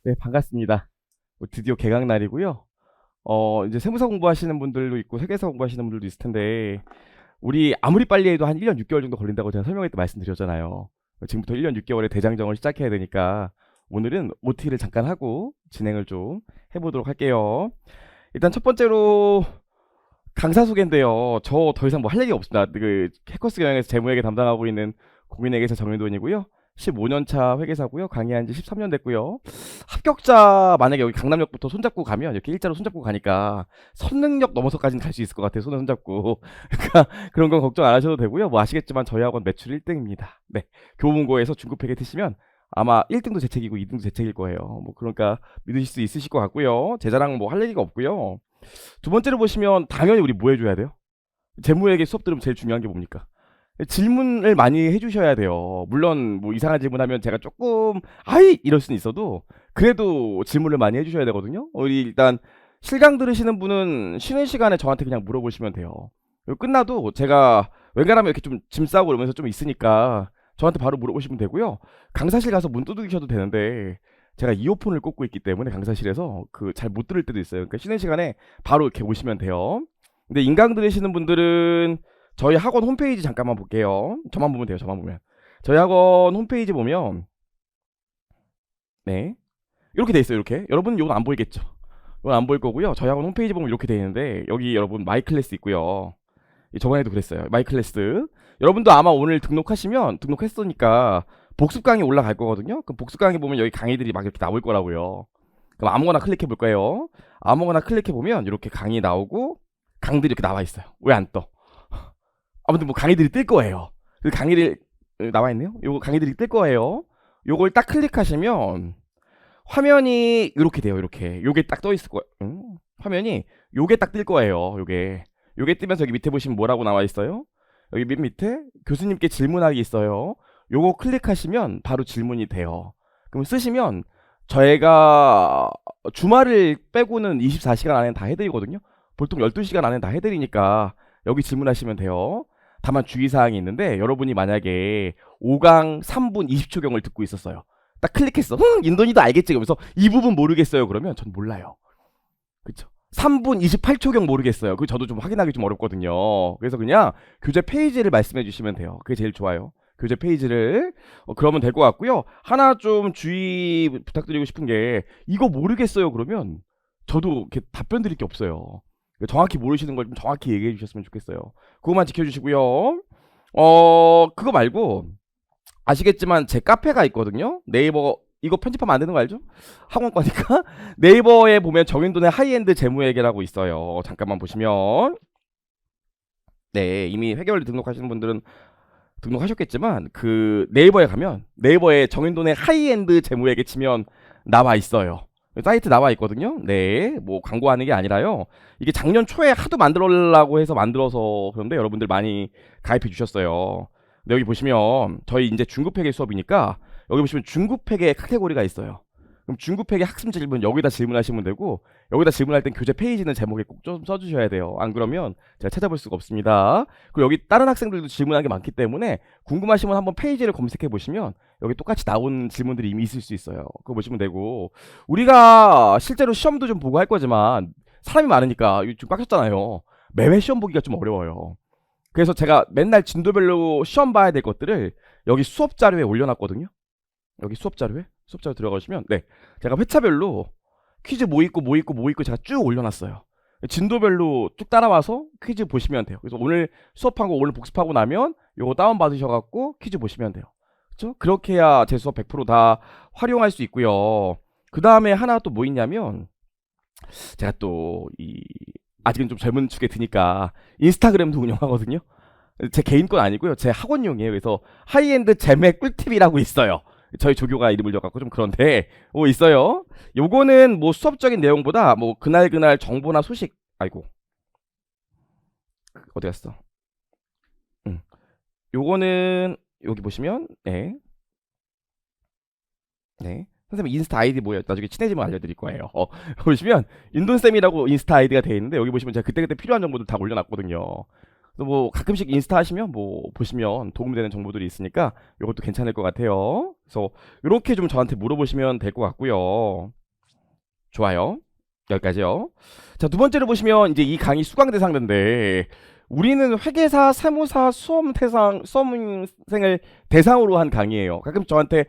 네, 반갑습니다. 드디어 개강 날이고요. 이제 세무사 공부하시는 분들도 있고 회계사 공부하시는 분들도 있을 텐데 우리 아무리 빨리 해도 한 1년 6개월 정도 걸린다고 제가 설명회 때 말씀드렸잖아요. 지금부터 1년 6개월에 대장정을 시작해야 되니까 오늘은 OT를 잠깐 하고 진행을 좀 해보도록 할게요. 일단 첫 번째로 강사 소개인데요. 저 더 이상 뭐 할 얘기 없습니다. 그 해커스 경영에서 재무회계 담당하고 있는 공인회계사 정윤돈이고요. 15년차 회계사고요. 강의한 지 13년 됐고요. 합격자 만약에 여기 강남역부터 손잡고 가면 이렇게 일자로 손잡고 가니까 선능력 넘어서까지는 갈 수 있을 것 같아요. 손을 손잡고. 그러니까 그런 건 걱정 안 하셔도 되고요. 뭐 아시겠지만 저희 학원 매출 1등입니다. 네. 교문고에서 중급 회계 트시면 아마 1등도 제 책이고 2등도 제 책일 거예요. 뭐 그러니까 믿으실 수 있으실 것 같고요. 제 자랑 뭐 할 얘기가 없고요. 두 번째로 보시면 당연히 우리 뭐 해줘야 돼요? 재무회계 수업 들으면 제일 중요한 게 뭡니까? 질문을 많이 해주셔야 돼요. 물론 뭐 이상한 질문하면 제가 조금 아이 이럴 수는 있어도 그래도 질문을 많이 해주셔야 되거든요. 우리 일단 실강 들으시는 분은 쉬는 시간에 저한테 그냥 물어보시면 돼요. 그리고 끝나도 제가 웬간하면 이렇게 좀 짐 싸고 이러면서 좀 있으니까 저한테 바로 물어보시면 되고요. 강사실 가서 문 두드리셔도 되는데 제가 이어폰을 꽂고 있기 때문에 강사실에서 그 잘 못 들을 때도 있어요. 그러니까 쉬는 시간에 바로 이렇게 오시면 돼요. 근데 인강 들으시는 분들은 저희 학원 홈페이지 잠깐만 볼게요. 저만 보면 돼요. 저만 보면. 저희 학원 홈페이지 보면 네 이렇게 돼 있어요. 이렇게 여러분 이건 안 보이겠죠? 이건 안 보일 거고요. 저희 학원 홈페이지 보면 이렇게 돼 있는데 여기 여러분 마이 클래스 있고요. 저번에도 그랬어요. 마이 클래스. 여러분도 아마 오늘 등록하시면 등록했으니까 복습 강의 올라갈 거거든요. 그럼 복습 강의 보면 여기 강의들이 막 이렇게 나올 거라고요. 그럼 아무거나 클릭해 볼 거예요. 아무거나 클릭해 보면 이렇게 강의 나오고 강들이 이렇게 나와 있어요. 왜 안 떠? 아무튼 뭐 강의들이 뜰 거예요. 그 강의를 나와 있네요. 요거 강의들이 뜰 거예요. 요걸 딱 클릭하시면 화면이 이렇게 돼요. 이렇게 요게 딱 떠 있을 거예요. 화면이 요게 딱 뜰 거예요. 요게 뜨면서 여기 밑에 보시면 뭐라고 나와 있어요? 여기 맨 밑에 교수님께 질문하기 있어요. 요거 클릭하시면 바로 질문이 돼요. 그럼 쓰시면 저희가 주말을 빼고는 24시간 안에 다 해드리거든요. 보통 12시간 안에 다 해드리니까 여기 질문하시면 돼요. 다만 주의사항이 있는데 여러분이 만약에 5강 3분 20초경을 듣고 있었어요. 딱 클릭했어. 인돈이도 알겠지. 그러면서 이 부분 모르겠어요. 그러면 전 몰라요. 그쵸? 3분 28초경 모르겠어요. 그 저도 좀 확인하기 좀 어렵거든요. 그래서 그냥 교재 페이지를 말씀해 주시면 돼요. 그게 제일 좋아요. 교재 페이지를 그러면 될 것 같고요. 하나 좀 주의 부탁드리고 싶은 게 이거 모르겠어요. 그러면 저도 이렇게 답변 드릴 게 없어요. 정확히 모르시는 걸 좀 정확히 얘기해 주셨으면 좋겠어요. 그거만 지켜주시고요. 그거 말고 아시겠지만 제 카페가 있거든요. 네이버 이거 편집하면 안 되는 거 알죠? 학원 거니까 네이버에 보면 정인돈의 하이엔드 재무회계라고 있어요. 잠깐만 보시면 네 이미 회계원리 등록하시는 분들은 등록하셨겠지만 그 네이버에 가면 네이버에 정인돈의 하이엔드 재무회계 치면 나와 있어요. 사이트 나와 있거든요. 네, 뭐 광고하는 게 아니라요. 이게 작년 초에 하도 만들려고 해서 만들어서 그런데 여러분들 많이 가입해 주셨어요. 근데 여기 보시면 저희 이제 중급회계 수업이니까 여기 보시면 중급회계 카테고리가 있어요. 그럼 중급회계 학습 질문 여기다 질문하시면 되고 여기다 질문할 땐 교재 페이지는 제목에 꼭 좀 써주셔야 돼요. 안 그러면 제가 찾아볼 수가 없습니다. 그리고 여기 다른 학생들도 질문한 게 많기 때문에 궁금하시면 한번 페이지를 검색해 보시면 여기 똑같이 나온 질문들이 이미 있을 수 있어요. 그거 보시면 되고 우리가 실제로 시험도 좀 보고 할 거지만 사람이 많으니까 좀 꽉 찼잖아요. 매회 시험 보기가 좀 어려워요. 그래서 제가 맨날 진도별로 시험 봐야 될 것들을 여기 수업 자료에 올려놨거든요. 여기 수업 자료에 들어가시면 네 제가 회차별로 퀴즈 뭐 있고 뭐 있고 뭐 있고 제가 쭉 올려놨어요. 진도별로 쭉 따라와서 퀴즈 보시면 돼요. 그래서 오늘 수업한 거 오늘 복습하고 나면 요거 다운 받으셔갖고 퀴즈 보시면 돼요. 그렇죠? 그렇게 해야 제 수업 100%다 활용할 수 있고요. 그 다음에 하나 또 뭐 있냐면 제가 또 이 아직은 좀 젊은 축에 드니까 인스타그램도 운영하거든요. 제 개인 건 아니고요. 제 학원용이에요. 그래서 하이엔드 재매 꿀팁이라고 있어요. 저희 조교가 이름을 줘갖고 좀 그런데 있어요. 요거는 뭐 수업적인 내용보다 뭐 그날 정보나 소식 아이고 어디 갔어? 요거는 여기 보시면 네. 네. 선생님 인스타 아이디 뭐예요? 나중에 친해지면 알려드릴 거예요. 보시면 윤돈쌤이라고 인스타 아이디가 되어 있는데 여기 보시면 제가 그때그때 필요한 정보들 다 올려놨거든요. 그래서 뭐 가끔씩 인스타 하시면 뭐 보시면 도움되는 정보들이 있으니까 이것도 괜찮을 것 같아요. 그래서 이렇게 좀 저한테 물어보시면 될 것 같고요. 좋아요. 여기까지요. 자, 두 번째로 보시면 이제 이 강의 수강 대상인데 우리는 회계사, 세무사 수험생을 대상으로 한 강의예요. 가끔 저한테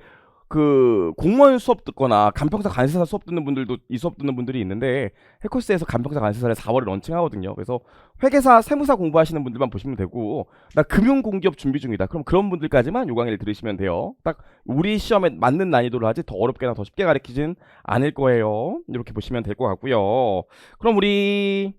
그 공무원 수업 듣거나 간평사 관세사 수업 듣는 분들도 이 수업 듣는 분들이 있는데 해커스에서 간평사 관세사를 4월에 런칭하거든요. 그래서 회계사, 세무사 공부하시는 분들만 보시면 되고 나 금융공기업 준비 중이다. 그럼 그런 분들까지만 요 강의를 들으시면 돼요. 딱 우리 시험에 맞는 난이도로 하지 더 어렵게나 더 쉽게 가르치진 않을 거예요. 이렇게 보시면 될 것 같고요. 그럼 우리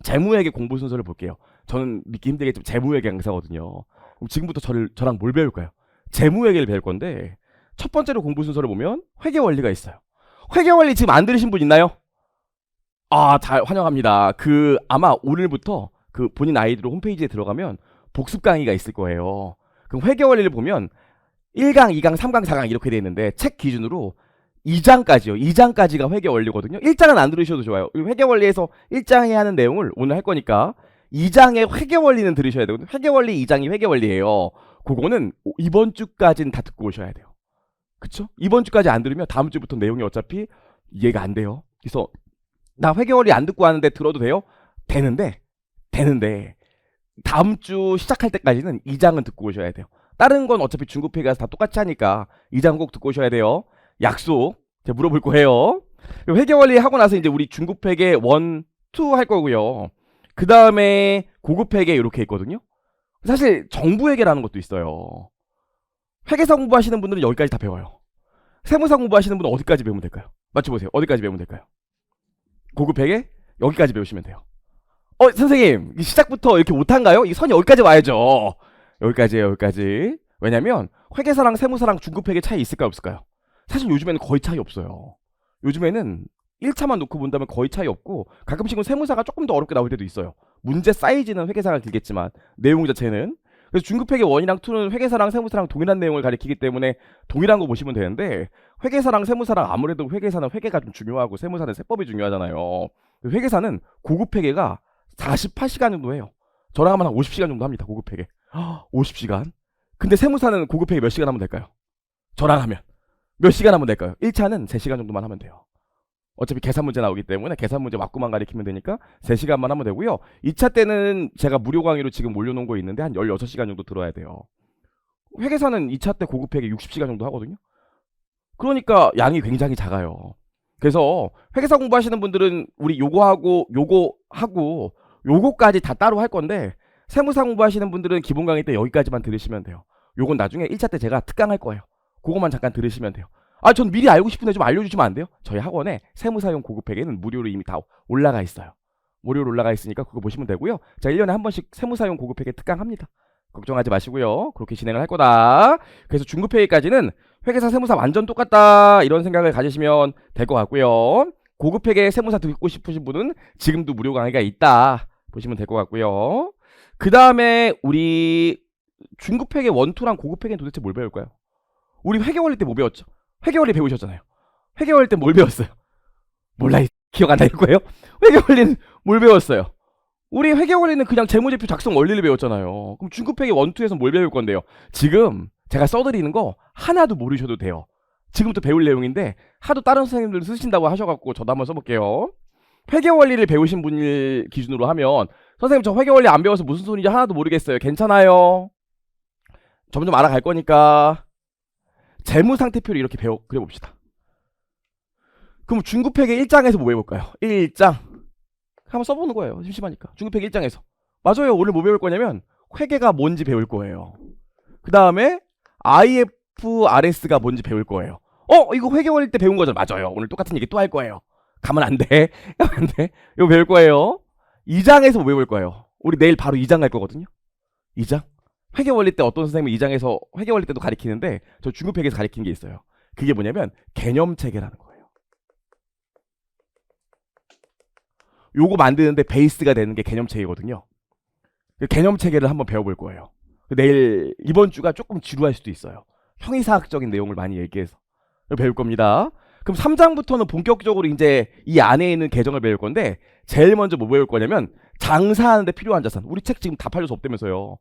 재무회계 공부 순서를 볼게요. 저는 믿기 힘들겠지만 재무회계 강사거든요. 그럼 지금부터 저랑 뭘 배울까요? 재무회계를 배울 건데 첫 번째로 공부 순서를 보면 회계 원리가 있어요. 회계 원리 지금 안 들으신 분 있나요? 아, 잘 환영합니다. 그 아마 오늘부터 그 본인 아이디로 홈페이지에 들어가면 복습 강의가 있을 거예요. 그럼 회계 원리를 보면 1강, 2강, 3강, 4강 이렇게 돼 있는데 책 기준으로 2장까지요. 2장까지가 회계 원리거든요. 1장은 안 들으셔도 좋아요. 회계 원리에서 1장에 하는 내용을 오늘 할 거니까 2장의 회계 원리는 들으셔야 되거든요. 회계 원리 2장이 회계 원리예요. 그거는 이번 주까지는 다 듣고 오셔야 돼요. 그쵸? 이번 주까지 안 들으면 다음 주부터 내용이 어차피 이해가 안 돼요. 그래서 나 회계원리 안 듣고 하는데 들어도 돼요? 되는데 다음 주 시작할 때까지는 2장은 듣고 오셔야 돼요. 다른 건 어차피 중급회계 가서 다 똑같이 하니까 2장 꼭 듣고 오셔야 돼요. 약속. 제가 물어볼 거예요. 회계원리 하고 나서 이제 우리 중급회계 1, 2 할 거고요. 그 다음에 고급회계 이렇게 있거든요. 사실 정부회계라는 것도 있어요. 회계사 공부하시는 분들은 여기까지 다 배워요. 세무사 공부하시는 분은 어디까지 배우면 될까요? 맞춰보세요. 어디까지 배우면 될까요? 고급회계? 여기까지 배우시면 돼요. 선생님, 시작부터 이렇게 못한가요? 이 선이 여기까지 와야죠. 여기까지예요, 여기까지. 왜냐면 회계사랑 세무사랑 중급회계 차이 있을까요, 없을까요? 사실 요즘에는 거의 차이 없어요. 요즘에는 1차만 놓고 본다면 거의 차이 없고 가끔씩은 세무사가 조금 더 어렵게 나올 때도 있어요. 문제 사이즈는 회계사가 길겠지만 내용 자체는. 그래서 중급회계 1이랑 2는 회계사랑 세무사랑 동일한 내용을 가리키기 때문에 동일한 거 보시면 되는데 회계사랑 세무사랑 아무래도 회계사는 회계가 좀 중요하고 세무사는 세법이 중요하잖아요. 회계사는 고급회계가 48시간 정도 해요. 저랑 하면 한 50시간 정도 합니다. 고급회계. 50시간? 근데 세무사는 고급회계 몇 시간 하면 될까요? 저랑 하면 몇 시간 하면 될까요? 1차는 3시간 정도만 하면 돼요. 어차피 계산 문제 나오기 때문에 계산 문제 맞고만 가리키면 되니까 3시간만 하면 되고요. 2차 때는 제가 무료 강의로 지금 올려놓은 거 있는데 한 16시간 정도 들어야 돼요. 회계사는 2차 때 고급회계 60시간 정도 하거든요. 그러니까 양이 굉장히 작아요. 그래서 회계사 공부하시는 분들은 우리 요거하고 요거까지 다 따로 할 건데 세무사 공부하시는 분들은 기본 강의 때 여기까지만 들으시면 돼요. 요건 나중에 1차 때 제가 특강할 거예요. 그거만 잠깐 들으시면 돼요. 전 미리 알고 싶은데 좀 알려주시면 안 돼요? 저희 학원에 세무사용 고급회계는 무료로 이미 다 올라가 있어요. 무료로 올라가 있으니까 그거 보시면 되고요. 자, 1년에 한 번씩 세무사용 고급회계 특강합니다. 걱정하지 마시고요. 그렇게 진행을 할 거다. 그래서 중급회계까지는 회계사 세무사 완전 똑같다 이런 생각을 가지시면 될 것 같고요. 고급회계 세무사 듣고 싶으신 분은 지금도 무료 강의가 있다 보시면 될 것 같고요. 그 다음에 우리 중급회계 1, 2랑 고급회계는 도대체 뭘 배울까요? 우리 회계원리 때 뭐 배웠죠? 회계원리 배우셨잖아요. 회계원리 때 뭘 배웠어요? 몰라, 기억 안 날 거예요? 회계원리는 뭘 배웠어요? 우리 회계원리는 그냥 재무제표 작성 원리를 배웠잖아요. 그럼 중급회계 1, 2에서 뭘 배울 건데요? 지금 제가 써드리는 거 하나도 모르셔도 돼요. 지금부터 배울 내용인데 하도 다른 선생님들 쓰신다고 하셔갖고 저도 한번 써볼게요. 회계원리를 배우신 분을 기준으로 하면 선생님 저 회계원리 안 배워서 무슨 소리인지 하나도 모르겠어요. 괜찮아요. 점점 알아갈 거니까. 재무상태표를 이렇게 그려봅시다. 그럼 중급회계 1장에서 뭐 배울까요? 1장 한번 써보는 거예요. 심심하니까. 중급회계 1장에서 맞아요. 오늘 뭐 배울 거냐면 회계가 뭔지 배울 거예요. 그 다음에 IFRS가 뭔지 배울 거예요. 이거 회계원리 때 배운 거죠? 맞아요. 오늘 똑같은 얘기 또 할 거예요. 가면 안 돼. 가면 안 돼. 이거 배울 거예요. 2장에서 뭐 배울 거예요? 우리 내일 바로 2장 갈 거거든요. 2장? 회계원리 때 어떤 선생님이 2장에서 회계원리 때도 가리키는데 저 중급회계에서 가리키는 게 있어요. 그게 뭐냐면 개념체계라는 거예요. 요거 만드는데 베이스가 되는 게 개념체계거든요. 그 개념체계를 한번 배워볼 거예요. 내일 이번 주가 조금 지루할 수도 있어요. 형이사학적인 내용을 많이 얘기해서 배울 겁니다. 그럼 3장부터는 본격적으로 이제 이 안에 있는 계정을 배울 건데 제일 먼저 뭐 배울 거냐면 장사하는데 필요한 자산. 우리 책 지금 다 팔려서 없다면서요.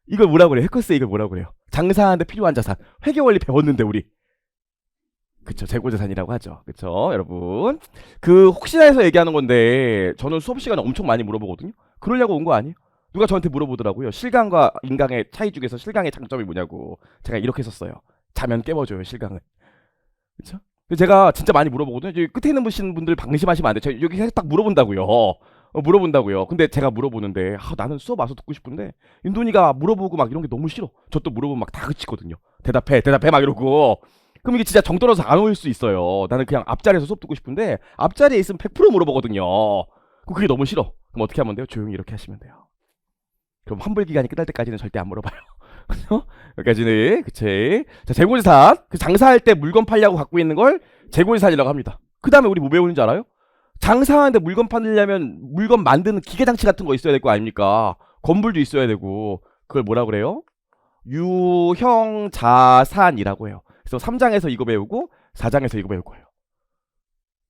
이걸 뭐라 그래요? 해커스에 이걸 뭐라 그래요? 장사하는데 필요한 자산. 회계 원리 배웠는데 우리. 그쵸, 재고자산이라고 하죠. 그쵸, 여러분. 그 혹시나 해서 얘기하는 건데 저는 수업 시간에 엄청 많이 물어보거든요. 그러려고 온 거 아니에요? 누가 저한테 물어보더라고요. 실강과 인강의 차이 중에서 실강의 장점이 뭐냐고. 제가 이렇게 썼어요. 자면 깨워줘요, 실강은. 그쵸? 제가 진짜 많이 물어보거든요. 여기 끝에 있는 분들 방심하시면 안 돼요. 제가 여기 딱 물어본다고요. 물어본다고요. 근데 제가 물어보는데 나는 수업 와서 듣고 싶은데 윤돈이가 물어보고 막 이런 게 너무 싫어. 저 또 물어보면 막 다 그치거든요. 대답해 막 이러고. 그럼 이게 진짜 정 떨어서 안 올 수 있어요. 나는 그냥 앞자리에서 수업 듣고 싶은데 앞자리에 있으면 100% 물어보거든요. 그럼 그게 너무 싫어. 그럼 어떻게 하면 돼요? 조용히 이렇게 하시면 돼요. 그럼 환불 기간이 끝날 때까지는 절대 안 물어봐요. 그죠? 여기까지는 그치. 자, 재고자산. 그 장사할 때 물건 팔려고 갖고 있는 걸 재고자산이라고 합니다. 그 다음에 우리 뭐 배우는지 알아요? 장사하는데 물건 팔려면 물건 만드는 기계 장치 같은 거 있어야 될 거 아닙니까? 건물도 있어야 되고. 그걸 뭐라 그래요? 유형자산이라고 해요. 그래서 3장에서 이거 배우고 4장에서 이거 배울 거예요.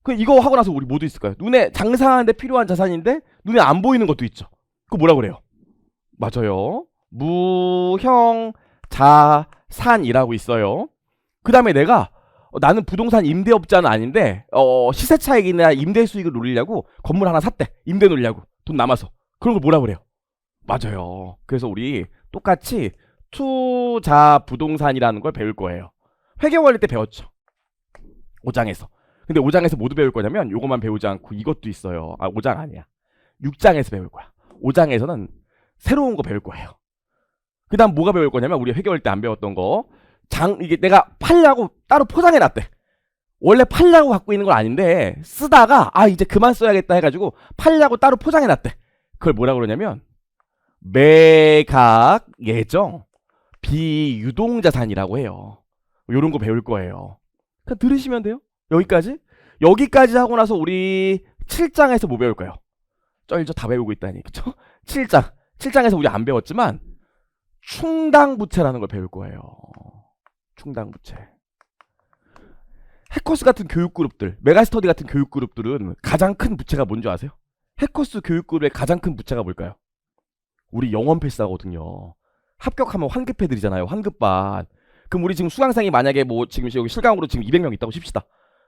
그 이거 하고 나서 우리 뭐도 있을까요? 눈에 장사하는데 필요한 자산인데 눈에 안 보이는 것도 있죠. 그거 뭐라 그래요? 맞아요. 무형자산이라고 있어요. 그 다음에 내가 나는 부동산 임대업자는 아닌데 시세 차익이나 임대 수익을 노리려고 건물 하나 샀대. 임대 놀려고 돈 남아서. 그런 걸 뭐라 그래요? 맞아요. 그래서 우리 똑같이 투자 부동산이라는 걸 배울 거예요. 회계원리 때 배웠죠. 5장에서. 근데 5장에서 모두 배울 거냐면 요것만 배우지 않고 이것도 있어요. 5장 아니야. 6장에서 배울 거야. 5장에서는 새로운 거 배울 거예요. 그 다음 뭐가 배울 거냐면 우리 회계원리 때 안 배웠던 거. 이게 내가 팔려고 따로 포장해 놨대. 원래 팔려고 갖고 있는 건 아닌데 쓰다가 이제 그만 써야겠다 해가지고 팔려고 따로 포장해 놨대. 그걸 뭐라 그러냐면 매각 예정 비유동자산이라고 해요. 요런 거 배울 거예요. 그냥 들으시면 돼요. 여기까지 하고 나서 우리 7장에서 뭐 배울까요? 쩔죠. 다 배우고 있다니. 그쵸? 7장에서 우리 안 배웠지만 충당부채라는 걸 배울 거예요. 충당부채. 해커스 같은 교육그룹들, 메가스터디 같은 교육그룹들은 가장 큰 부채가 뭔지 아세요? 해커스 교육그룹의 가장 큰 부채가 뭘까요? 우리 영원 패스하거든요. 합격하면 환급해드리잖아요. 환급반. 그럼 우리 지금 수강생이 만약에 뭐 지금 여기 실강으로 지금 200명 있다고 칩시다.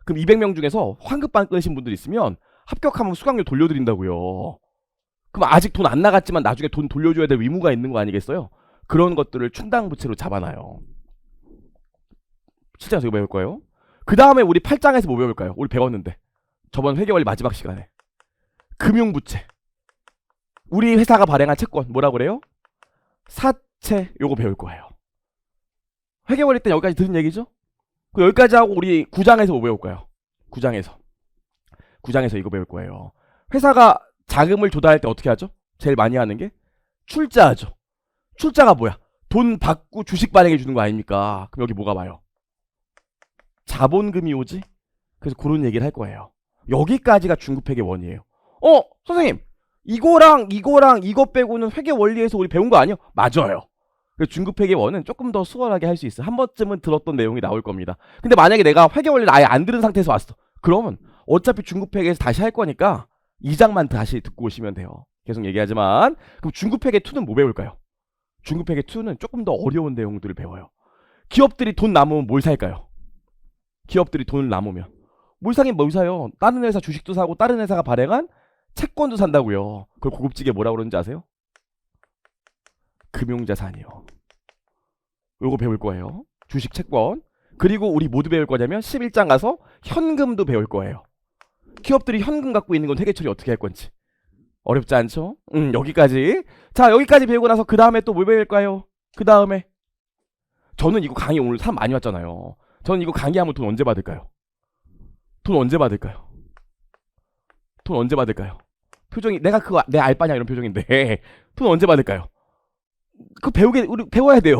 그럼 200명 중에서 환급반 끊으신 분들 있으면 합격하면 수강료 돌려드린다고요. 그럼 아직 돈 안 나갔지만 나중에 돈 돌려줘야 될 의무가 있는 거 아니겠어요? 그런 것들을 충당부채로 잡아놔요. 실장에서 이거 배울 거예요. 그 다음에 우리 8장에서 뭐 배울까요? 우리 배웠는데 저번 회계원리 마지막 시간에 금융부채. 우리 회사가 발행한 채권 뭐라 그래요? 사채. 요거 배울 거예요. 회계원리 때 여기까지 들은 얘기죠? 여기까지 하고 우리 9장에서 뭐 배울까요? 9장에서 이거 배울 거예요. 회사가 자금을 조달할 때 어떻게 하죠? 제일 많이 하는 게 출자하죠. 출자가 뭐야? 돈 받고 주식 발행해 주는 거 아닙니까? 그럼 여기 뭐가 봐요? 자본금이 오지? 그래서 그런 얘기를 할 거예요. 여기까지가 중급회계 원이에요. 선생님 이거 빼고는 회계 원리에서 우리 배운 거 아니에요? 맞아요. 중급회계 원은 조금 더 수월하게 할 수 있어. 한 번쯤은 들었던 내용이 나올 겁니다. 근데 만약에 내가 회계 원리를 아예 안 들은 상태에서 왔어. 그러면 어차피 중급회계에서 다시 할 거니까 2장만 다시 듣고 오시면 돼요. 계속 얘기하지만 그럼 중급회계 2는 뭐 배울까요? 중급회계 2는 조금 더 어려운 내용들을 배워요. 기업들이 돈 남으면 뭘 살까요? 기업들이 돈을 남으면 뭘 사긴 뭘 사요? 다른 회사 주식도 사고 다른 회사가 발행한 채권도 산다고요. 그걸 고급지게 뭐라 그러는지 아세요? 금융자산이요. 요거 배울 거예요. 주식, 채권. 그리고 우리 모두 배울 거냐면 11장 가서 현금도 배울 거예요. 기업들이 현금 갖고 있는 건 회계 처리 어떻게 할 건지. 어렵지 않죠? 여기까지. 자, 여기까지 배우고 나서 그 다음에 또 뭐 배울까요? 그 다음에 저는 이거 강의 오늘 사람 많이 왔잖아요. 저는 이거 강의하면 돈 언제 받을까요? 돈 언제 받을까요? 표정이 내가 그거 내 알바냐 이런 표정인데 돈 언제 받을까요? 우리 배워야 돼요.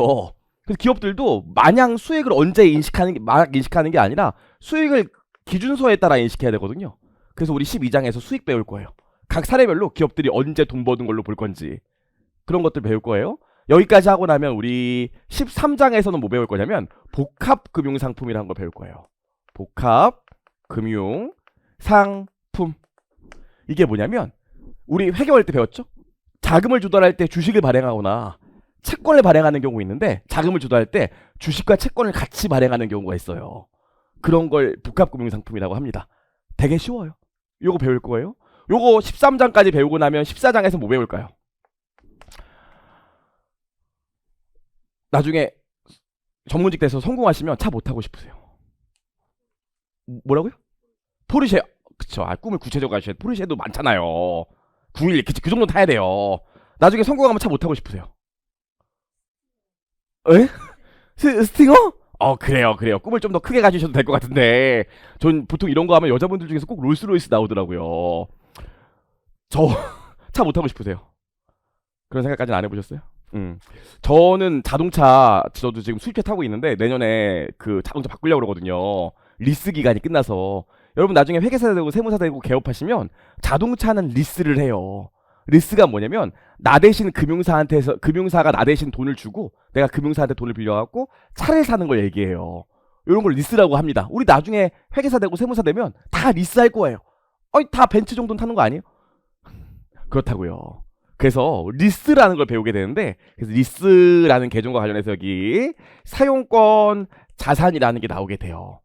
그래서 기업들도 마냥 수익을 언제 인식하는 게 아니라 수익을 기준소에 따라 인식해야 되거든요. 그래서 우리 12장에서 수익 배울 거예요. 각 사례별로 기업들이 언제 돈 버는 걸로 볼 건지 그런 것들 배울 거예요. 여기까지 하고 나면 우리 13장에서는 뭐 배울 거냐면 복합금융상품이라는 걸 배울 거예요. 복합금융상품. 이게 뭐냐면 우리 회계할 때 배웠죠? 자금을 조달할 때 주식을 발행하거나 채권을 발행하는 경우가 있는데 자금을 조달할 때 주식과 채권을 같이 발행하는 경우가 있어요. 그런 걸 복합금융상품이라고 합니다. 되게 쉬워요. 요거 배울 거예요. 요거 13장까지 배우고 나면 14장에서 뭐 배울까요? 나중에 전문직 돼서 성공하시면 차 못 타고 싶으세요. 뭐라고요? 포르쉐. 그쵸. 꿈을 구체적으로 하셔야 돼. 포르쉐도 많잖아요. 911 그 정도 타야 돼요. 나중에 성공하면 차 못 타고 싶으세요. 에? 스팅어? 그래요. 꿈을 좀 더 크게 가지셔도 될 것 같은데 전 보통 이런 거 하면 여자분들 중에서 꼭 롤스로이스 나오더라고요. 저 차 못 타고 싶으세요? 그런 생각까지는 안 해보셨어요? 저는 자동차 저도 지금 수입차 타고 있는데 내년에 그 자동차 바꾸려고 그러거든요. 리스 기간이 끝나서. 여러분 나중에 회계사 되고 세무사 되고 개업하시면 자동차는 리스를 해요. 리스가 뭐냐면 나 대신 금융사가 나 대신 돈을 주고 내가 금융사한테 돈을 빌려갖고 차를 사는 걸 얘기해요. 이런 걸 리스라고 합니다. 우리 나중에 회계사 되고 세무사 되면 다 리스할 거예요. 다 벤츠 정도는 타는 거 아니에요? 그렇다고요. 그래서 리스라는 걸 배우게 되는데 그래서 리스라는 계정과 관련해서 여기 사용권 자산이라는 게 나오게 돼요.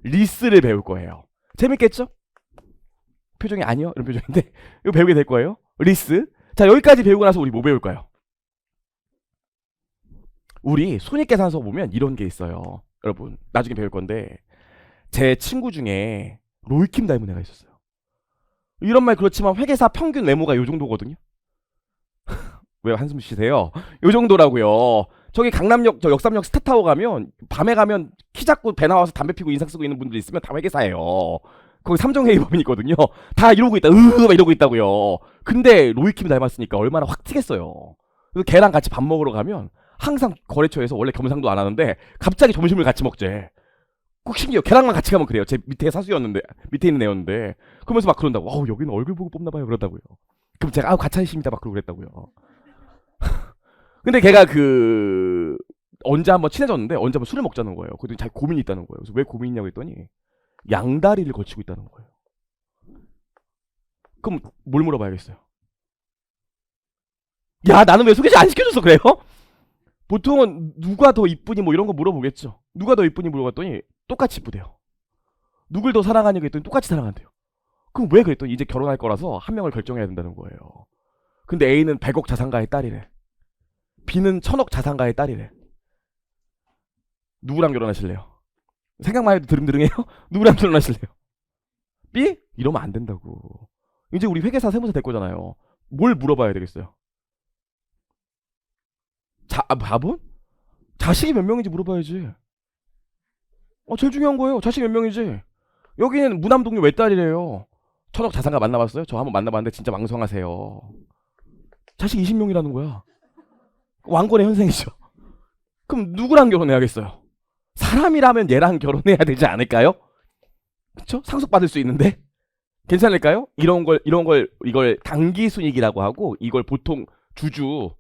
리스를 배울 거예요. 재밌겠죠? 표정이 아니요? 이런 표정인데 이거 배우게 될 거예요. 리스. 자, 여기까지 배우고 나서 우리 뭐 배울까요? 우리 손익계산서 보면 이런 게 있어요. 여러분 나중에 배울 건데 제 친구 중에 로이킴 닮은 애가 있었어요. 이런 말 그렇지만 회계사 평균 외모가 요 정도거든요. 왜 한숨 쉬세요? 요 정도라고요. 저기 강남역 저 역삼역 스타타워 가면 밤에 가면 키 작고 배 나와서 담배 피고 인상 쓰고 있는 분들 있으면 다 회계사예요. 거기 삼정회의 법인이거든요. 다 이러고 있다. 막 이러고 있다고요. 근데 로이킴 닮았으니까 얼마나 확 튀겠어요. 그래서 걔랑 같이 밥 먹으러 가면 항상 거래처에서 원래 겸상도 안 하는데 갑자기 점심을 같이 먹재. 꼭 심지어 걔랑만 같이 가면 그래요. 제 밑에 사수였는데 밑에 있는 애였는데 그러면서 막 그런다고. 와우 여기는 얼굴 보고 뽑나봐요 그러다고요. 그럼 제가 같이 하십니다 막 그러고 그랬다고요. 근데 걔가 언제 한번 친해졌는데 언제 한번 술을 먹자는 거예요. 그랬더니 자기 고민이 있다는 거예요. 그래서 왜 고민이 있냐고 했더니 양다리를 걸치고 있다는 거예요. 그럼 뭘 물어봐야겠어요? 야 나는 왜 소개팅 안 시켜줘서 그래요? 보통은 누가 더 이쁘니 뭐 이런 거 물어보겠죠. 누가 더 이쁘니 물어봤더니 똑같이 이쁘대요. 누굴 더 사랑하냐고 했더니 똑같이 사랑한대요. 그럼 왜 그랬더니 이제 결혼할 거라서 한 명을 결정해야 된다는 거예요. 근데 A는 100억 자산가의 딸이래. B는 1000억 자산가의 딸이래. 누구랑 결혼하실래요? 생각만 해도 드릉드릉해요? 누구랑 결혼하실래요? B? 이러면 안 된다고. 이제 우리 회계사 세무사 될 거잖아요. 뭘 물어봐야 되겠어요? 밥은? 자식이 몇 명인지 물어봐야지. 제일 중요한 거예요. 자식이 몇 명이지. 여기는 무남동료 외딸이래요. 1000억 자산가 만나봤어요? 저 한번 만나봤는데 진짜 왕성하세요. 자식 20명이라는 거야. 왕권의 현생이죠. 그럼 누구랑 결혼해야겠어요? 사람이라면 얘랑 결혼해야 되지 않을까요? 그쵸? 상속받을 수 있는데? 괜찮을까요? 이걸 당기순이익이라고 하고 이걸 보통 주주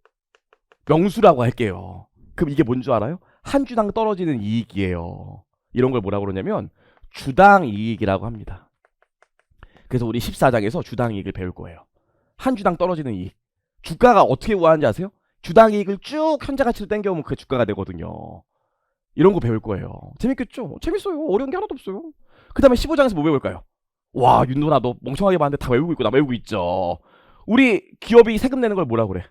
명수라고 할게요. 그럼 이게 뭔 줄 알아요? 한 주당 떨어지는 이익이에요. 이런 걸 뭐라고 그러냐면 주당 이익이라고 합니다. 그래서 우리 14장에서 주당 이익을 배울 거예요. 한 주당 떨어지는 이익. 주가가 어떻게 우아한지 아세요? 주당 이익을 쭉 현재 가치로 땡겨오면 그게 주가가 되거든요. 이런 거 배울 거예요. 재밌겠죠? 재밌어요. 어려운 게 하나도 없어요. 그 다음에 15장에서 뭐 배울까요? 와 윤도나 너 멍청하게 봤는데 다 외우고 있고 나 외우고 있죠. 우리 기업이 세금 내는 걸 뭐라 그래?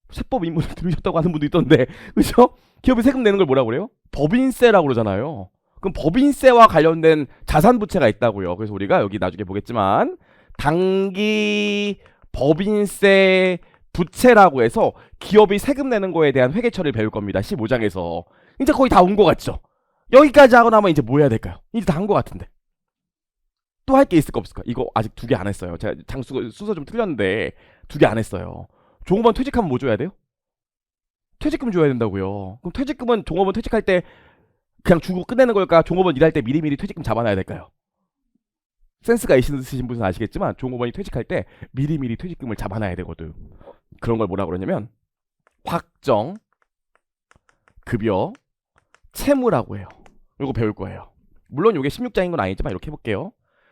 세법 입문을 들으셨다고 하는 분도 있던데 그죠? 기업이 세금 내는 걸 뭐라 그래요? 법인세라고 그러잖아요. 그럼 법인세와 관련된 자산부채가 있다고요. 그래서 우리가 여기 나중에 보겠지만 당기 법인세 부채라고 해서 기업이 세금 내는 거에 대한 회계처리를 배울 겁니다. 15장에서. 이제 거의 다 온 것 같죠? 여기까지 하고 나면 이제 뭐 해야 될까요? 이제 다 한 것 같은데. 또 할 게 있을까 없을까? 이거 아직 2개 안 했어요. 제가 순서 좀 틀렸는데 2개 안 했어요. 종업원 퇴직하면 뭐 줘야 돼요? 퇴직금 줘야 된다고요. 그럼 퇴직금은 종업원 퇴직할 때 그냥 주고 끝내는 걸까? 종업원 일할 때 미리미리 퇴직금 잡아놔야 될까요? 센스가 있으신 분은 아시겠지만 종업원이 퇴직할 때 미리미리 퇴직금을 잡아놔야 되거든. 그런 걸 뭐라 그러냐면 확정 급여 채무라고 해요. 이거 배울 거예요. 물론 이게 16장인 건 아니지만 이렇게 해볼게요.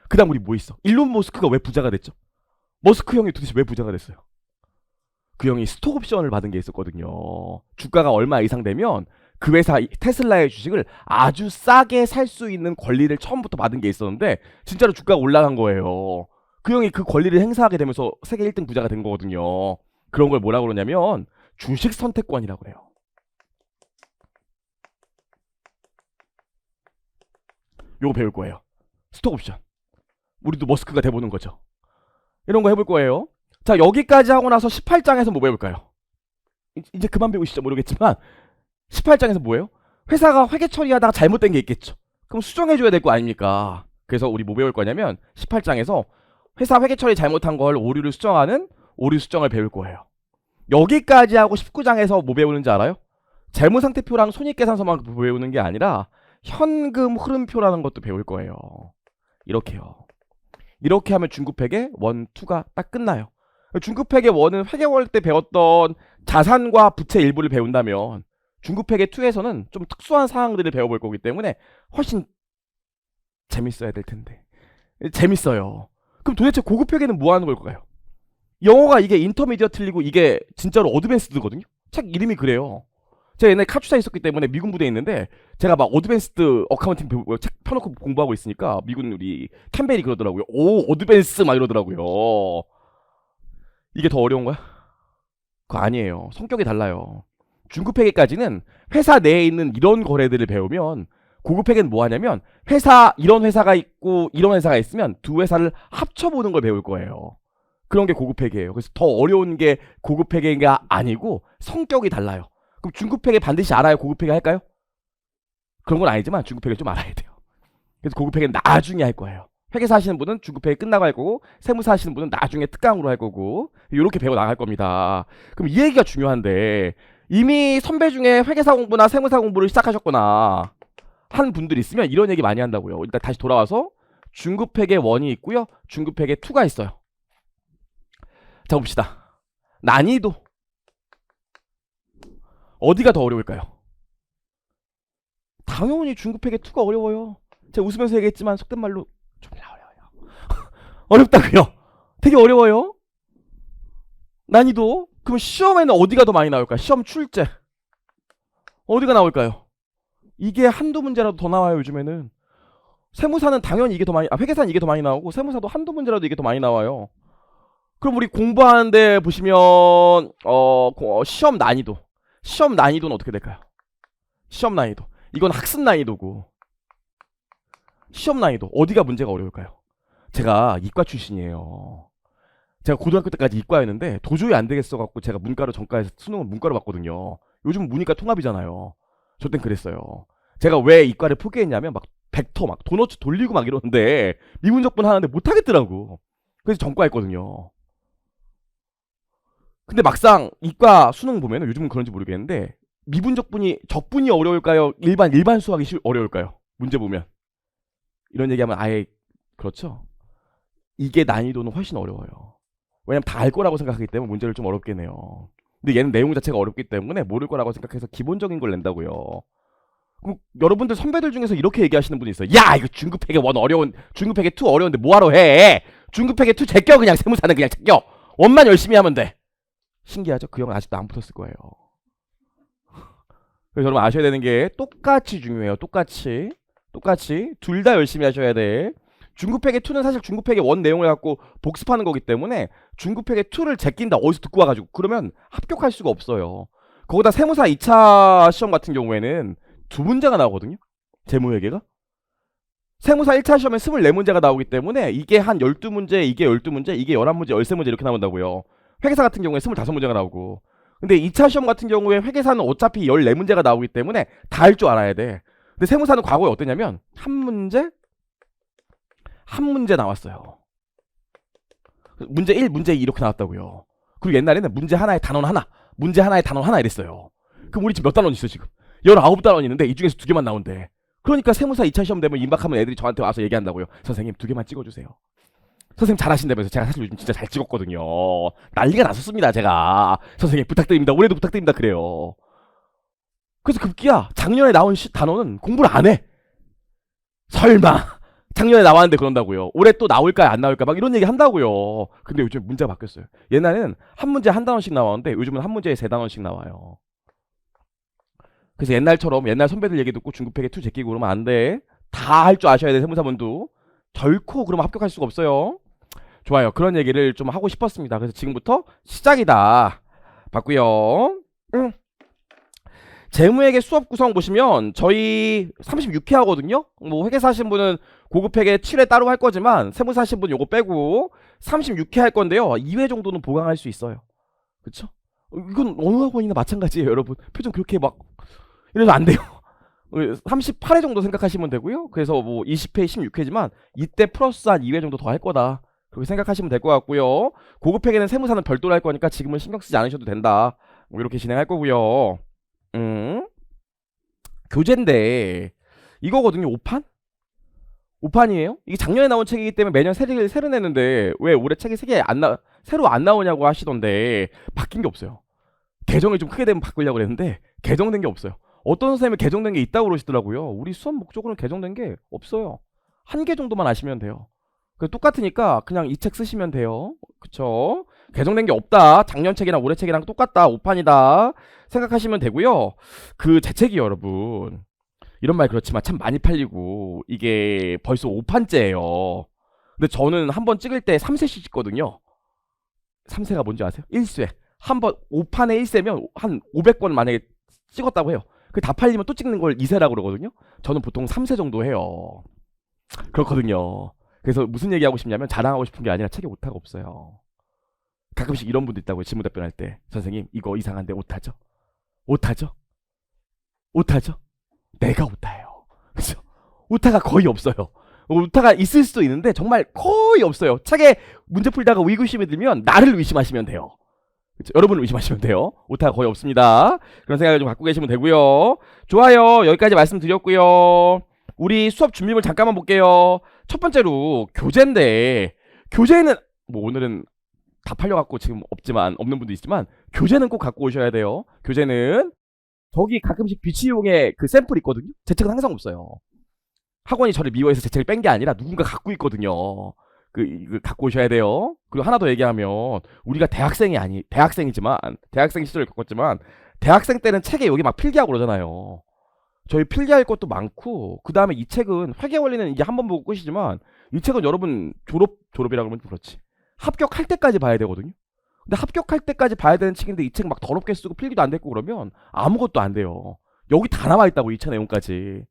그 다음 우리 뭐 있어? 일론 머스크가 왜 부자가 됐죠? 머스크 형이 도대체 왜 부자가 됐어요? 그 형이 스톡 옵션을 받은 게 있었거든요. 주가가 얼마 이상 되면 그 회사 테슬라의 주식을 아주 싸게 살 수 있는 권리를 처음부터 받은 게 있었는데 진짜로 주가가 올라간 거예요. 그 형이 그 권리를 행사하게 되면서 세계 1등 부자가 된 거거든요. 그런 걸 뭐라고 그러냐면 주식 선택권이라고 그래요. 요거 배울 거예요. 스톡 옵션. 우리도 머스크가 돼보는 거죠. 이런 거 해볼 거예요. 자, 여기까지 하고 나서 18장에서 뭐 배울까요? 이제 그만 배우시죠 모르겠지만 18장에서 뭐예요? 회사가 회계 처리하다가 잘못된 게 있겠죠. 그럼 수정해줘야 될 거 아닙니까? 그래서 우리 뭐 배울 거냐면 18장에서 회사 회계 처리 잘못한 걸 오류를 수정하는 오류 수정을 배울 거예요. 여기까지 하고 19장에서 뭐 배우는지 알아요? 재무상태표랑 손익계산서만 배우는 게 아니라 현금 흐름표라는 것도 배울 거예요. 이렇게요. 이렇게 하면 중급회계 1, 2가 딱 끝나요. 중급회계 1은 회계월 때 배웠던 자산과 부채 일부를 배운다면 중급회계 2에서는 좀 특수한 사항들을 배워볼 거기 때문에 훨씬 재밌어야 될 텐데. 재밌어요. 그럼 도대체 고급회계는 뭐 하는 걸까요? 영어가 이게 인터미디어 틀리고 이게 진짜로 어드밴스드거든요. 책 이름이 그래요. 제가 옛날에 카투사 있었기 때문에 미군 부대에 있는데 제가 막 어드밴스드 어카운팅 책 펴놓고 공부하고 있으니까 미군 우리 캠벨이 그러더라고요. 오 어드밴스 막 이러더라고요. 이게 더 어려운 거야? 그거 아니에요. 성격이 달라요. 중급회계까지는 회사 내에 있는 이런 거래들을 배우면 고급회계는 뭐 하냐면 회사 이런 회사가 있고 이런 회사가 있으면 두 회사를 합쳐보는 걸 배울 거예요. 그런 게 고급회계예요. 그래서 더 어려운 게 고급회계가 아니고 성격이 달라요. 그럼 중급회계 반드시 알아야 고급회계 할까요? 그런 건 아니지만 중급회계 좀 알아야 돼요. 그래서 고급회계는 나중에 할 거예요. 회계사 하시는 분은 중급회계 끝나고 할 거고 세무사 하시는 분은 나중에 특강으로 할 거고 이렇게 배워 나갈 겁니다. 그럼 이 얘기가 중요한데 이미 선배 중에 회계사 공부나 세무사 공부를 시작하셨거나 한 분들 있으면 이런 얘기 많이 한다고요. 일단 다시 돌아와서 중급회계 1이 있고요. 중급회계 2가 있어요. 자 봅시다. 난이도 어디가 더 어려울까요? 당연히 중급회계 2가 어려워요. 제가 웃으면서 얘기했지만 속된 말로 좀 어려워요. 어렵다고요. 되게 어려워요. 난이도. 그럼 시험에는 어디가 더 많이 나올까요? 시험 출제 어디가 나올까요? 이게 한두 문제라도 더 나와요. 요즘에는 세무사는 당연히 이게 더 많이 회계사는 이게 더 많이 나오고 세무사도 한두 문제라도 이게 더 많이 나와요. 그럼 우리 공부하는데 보시면 시험 난이도. 시험 난이도는 어떻게 될까요? 시험 난이도. 이건 학습 난이도고. 시험 난이도. 어디가 문제가 어려울까요? 제가 이과 출신이에요. 제가 고등학교 때까지 이과였는데 도저히 안 되겠어 갖고 제가 문과로 전과해서 수능은 문과로 봤거든요. 요즘은 문이과 통합이잖아요. 저 땐 그랬어요. 제가 왜 이과를 포기했냐면 막 벡터 막 도너츠 돌리고 막 이러는데 미분적분 하는데 못 하겠더라고. 그래서 전과했거든요. 근데 막상 이과 수능 보면은 요즘은 그런지 모르겠는데 미분적분이 적분이 어려울까요? 일반 수학이 어려울까요? 문제 보면 이런 얘기하면 아예 그렇죠. 이게 난이도는 훨씬 어려워요. 왜냐면 다 알 거라고 생각하기 때문에 문제를 좀 어렵게 내요. 근데 얘는 내용 자체가 어렵기 때문에 모를 거라고 생각해서 기본적인 걸 낸다고요. 그럼 여러분들 선배들 중에서 이렇게 얘기하시는 분이 있어요. 야 이거 중급회계 1 어려운 중급회계 2 어려운데 뭐하러 해. 중급회계 2 제껴 그냥 세무사는 그냥 제껴. 원만 열심히 하면 돼. 신기하죠? 그 형은 아직도 안 붙었을 거예요. 그래서 여러분 아셔야 되는 게 똑같이 중요해요. 똑같이 둘 다 열심히 하셔야 돼. 중급회계 2는 사실 중급회계 1 내용을 갖고 복습하는 거기 때문에 중급회계 2를 제낀다 어디서 듣고 와가지고 그러면 합격할 수가 없어요. 거기다 세무사 2차 시험 같은 경우에는 2문제가 나오거든요. 재무회계가. 세무사 1차 시험에 24문제가 나오기 때문에 이게 한 12문제, 이게 12문제, 이게 11문제, 13문제 이렇게 나온다고요. 회계사 같은 경우에 25문제가 나오고. 근데 2차 시험 같은 경우에 회계사는 어차피 14문제가 나오기 때문에 다 할 줄 알아야 돼. 근데 세무사는 과거에 어땠냐면 한 문제 나왔어요. 문제 1, 문제 2 이렇게 나왔다고요. 그리고 옛날에는 문제 하나에 단원 하나, 문제 하나에 단원 하나 이랬어요. 그럼 우리 지금 몇 단원 있어 지금? 19단원 있는데 이 중에서 2개만 나온대. 그러니까 세무사 2차 시험 되면 임박하면 애들이 저한테 와서 얘기한다고요. 선생님 2개만 찍어주세요. 선생님 잘하신다면서. 제가 사실 요즘 진짜 잘 찍었거든요. 난리가 났었습니다 제가. 선생님 부탁드립니다. 올해도 부탁드립니다 그래요. 그래서 급기야 작년에 나온 단원은 공부를 안 해. 설마 작년에 나왔는데 그런다고요. 올해 또 나올까 안 나올까 막 이런 얘기 한다고요. 근데 요즘 문제가 바뀌었어요. 옛날에는 한 문제 한 단원씩 나왔는데 요즘은 한 문제에 세 단원씩 나와요. 그래서 옛날처럼 옛날 선배들 얘기 듣고 중급회계 투 제끼고 그러면 안 돼. 다 할 줄 아셔야 돼, 세무사분도. 결코 그러면 합격할 수가 없어요. 좋아요. 그런 얘기를 좀 하고 싶었습니다. 그래서 지금부터 시작이다. 봤고요. 재무회계 수업 구성 보시면 저희 36회 하거든요. 뭐 회계사 하신 분은 고급회계 7회 따로 할 거지만 세무사 하신 분 요거 빼고 36회 할 건데요. 2회 정도는 보강할 수 있어요. 그쵸? 이건 어느 학원이나 마찬가지예요, 여러분. 표정 그렇게 막 이래서 안 돼요. 38회 정도 생각하시면 되고요. 그래서 뭐 20회, 16회지만 이때 플러스 한 2회 정도 더 할 거다. 그렇게 생각하시면 될 것 같고요. 고급회계는 세무사는 별도로 할 거니까 지금은 신경 쓰지 않으셔도 된다. 뭐 이렇게 진행할 거고요. 교재인데 이거거든요. 5판? 5판이에요? 이게 작년에 나온 책이기 때문에 매년 새로 내는데 왜 올해 책이 새로 안 나오냐고 하시던데 바뀐 게 없어요. 개정이 좀 크게 되면 바꾸려고 그랬는데 개정된 게 없어요. 어떤 선생님이 개정된 게 있다고 그러시더라고요. 우리 수업 목적으로는 개정된 게 없어요. 한 개 정도만 아시면 돼요. 똑같으니까 그냥 이 책 쓰시면 돼요. 그쵸? 개정된 게 없다. 작년 책이랑 올해 책이랑 똑같다. 5판이다. 생각하시면 되고요. 제 책이 여러분 이런 말 그렇지만 참 많이 팔리고 이게 벌써 5판째예요. 근데 저는 한번 찍을 때 3세씩 찍거든요. 3세가 뭔지 아세요? 1쇄. 한번 5판에 1쇄면 한 500권 만약에 찍었다고 해요. 다 팔리면 또 찍는 걸 2세라고 그러거든요. 저는 보통 3세 정도 해요. 그렇거든요. 그래서 무슨 얘기하고 싶냐면 자랑하고 싶은 게 아니라 책에 오타가 없어요. 가끔씩 이런 분도 있다고요. 질문 답변할 때. 선생님 이거 이상한데 오타죠? 오타죠? 오타죠? 내가 오타예요. 그죠? 오타가 거의 없어요. 오타가 있을 수도 있는데 정말 거의 없어요. 책에 문제 풀다가 의구심이 들면 나를 의심하시면 돼요. 그쵸? 여러분을 의심하시면 돼요. 오타가 거의 없습니다. 그런 생각을 좀 갖고 계시면 되고요. 좋아요. 여기까지 말씀드렸고요. 우리 수업 준비물 잠깐만 볼게요. 첫 번째로 교재인데 교재는 뭐 오늘은 다 팔려갖고 지금 없는 분도 있지만 교재는 꼭 갖고 오셔야 돼요. 교재는 저기 가끔씩 비치용의 그 샘플 있거든요. 제 책은 항상 없어요. 학원이 저를 미워해서 제 책을 뺀 게 아니라 누군가 갖고 있거든요. 이거 갖고 오셔야 돼요. 그리고 하나 더 얘기하면 우리가 대학생이지만 대학생 시절을 겪었지만 대학생 때는 책에 여기 막 필기하고 그러잖아요. 저희 필기할 것도 많고 그 다음에 이 책은 회계 원리는 이게 한 번 보고 끝이지만 이 책은 여러분 졸업이라고 하면 좀 그렇지. 합격할 때까지 봐야 되거든요. 근데 합격할 때까지 봐야 되는 책인데 이 책 막 더럽게 쓰고 필기도 안 됐고 그러면 아무것도 안 돼요. 여기 다 남아있다고 2차 내용까지.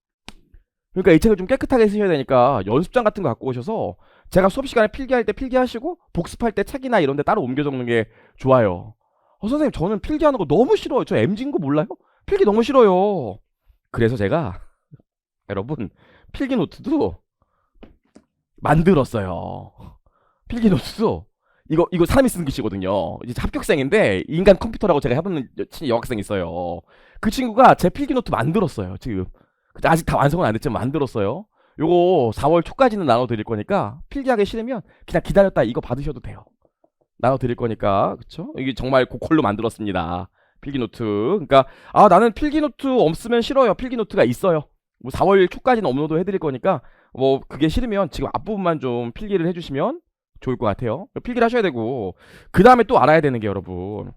그러니까 이 책을 좀 깨끗하게 쓰셔야 되니까 연습장 같은 거 갖고 오셔서 제가 수업 시간에 필기할 때 필기하시고 복습할 때 책이나 이런 데 따로 옮겨 적는 게 좋아요. 선생님 저는 필기하는 거 너무 싫어요. 저 MG인 거 몰라요? 필기 너무 싫어요. 그래서 제가 여러분 필기 노트도 만들었어요. 필기 노트도 이거 사람이 쓰는 글씨거든요. 이제 합격생인데 인간 컴퓨터라고 제가 해보는 여학생 있어요. 그 친구가 제 필기 노트 만들었어요. 지금 아직 다 완성은 안 됐지만 만들었어요. 요거 4월 초까지는 나눠드릴 거니까 필기하기 싫으면 그냥 기다렸다 이거 받으셔도 돼요. 나눠드릴 거니까. 그쵸? 이게 정말 고퀄로 만들었습니다. 필기노트. 그러니까 나는 필기노트 없으면 싫어요. 필기노트가 있어요. 뭐 4월 초까지는 업로드 해드릴 거니까 뭐 그게 싫으면 지금 앞부분만 좀 필기를 해주시면 좋을 것 같아요. 필기를 하셔야 되고 그 다음에 또 알아야 되는 게 여러분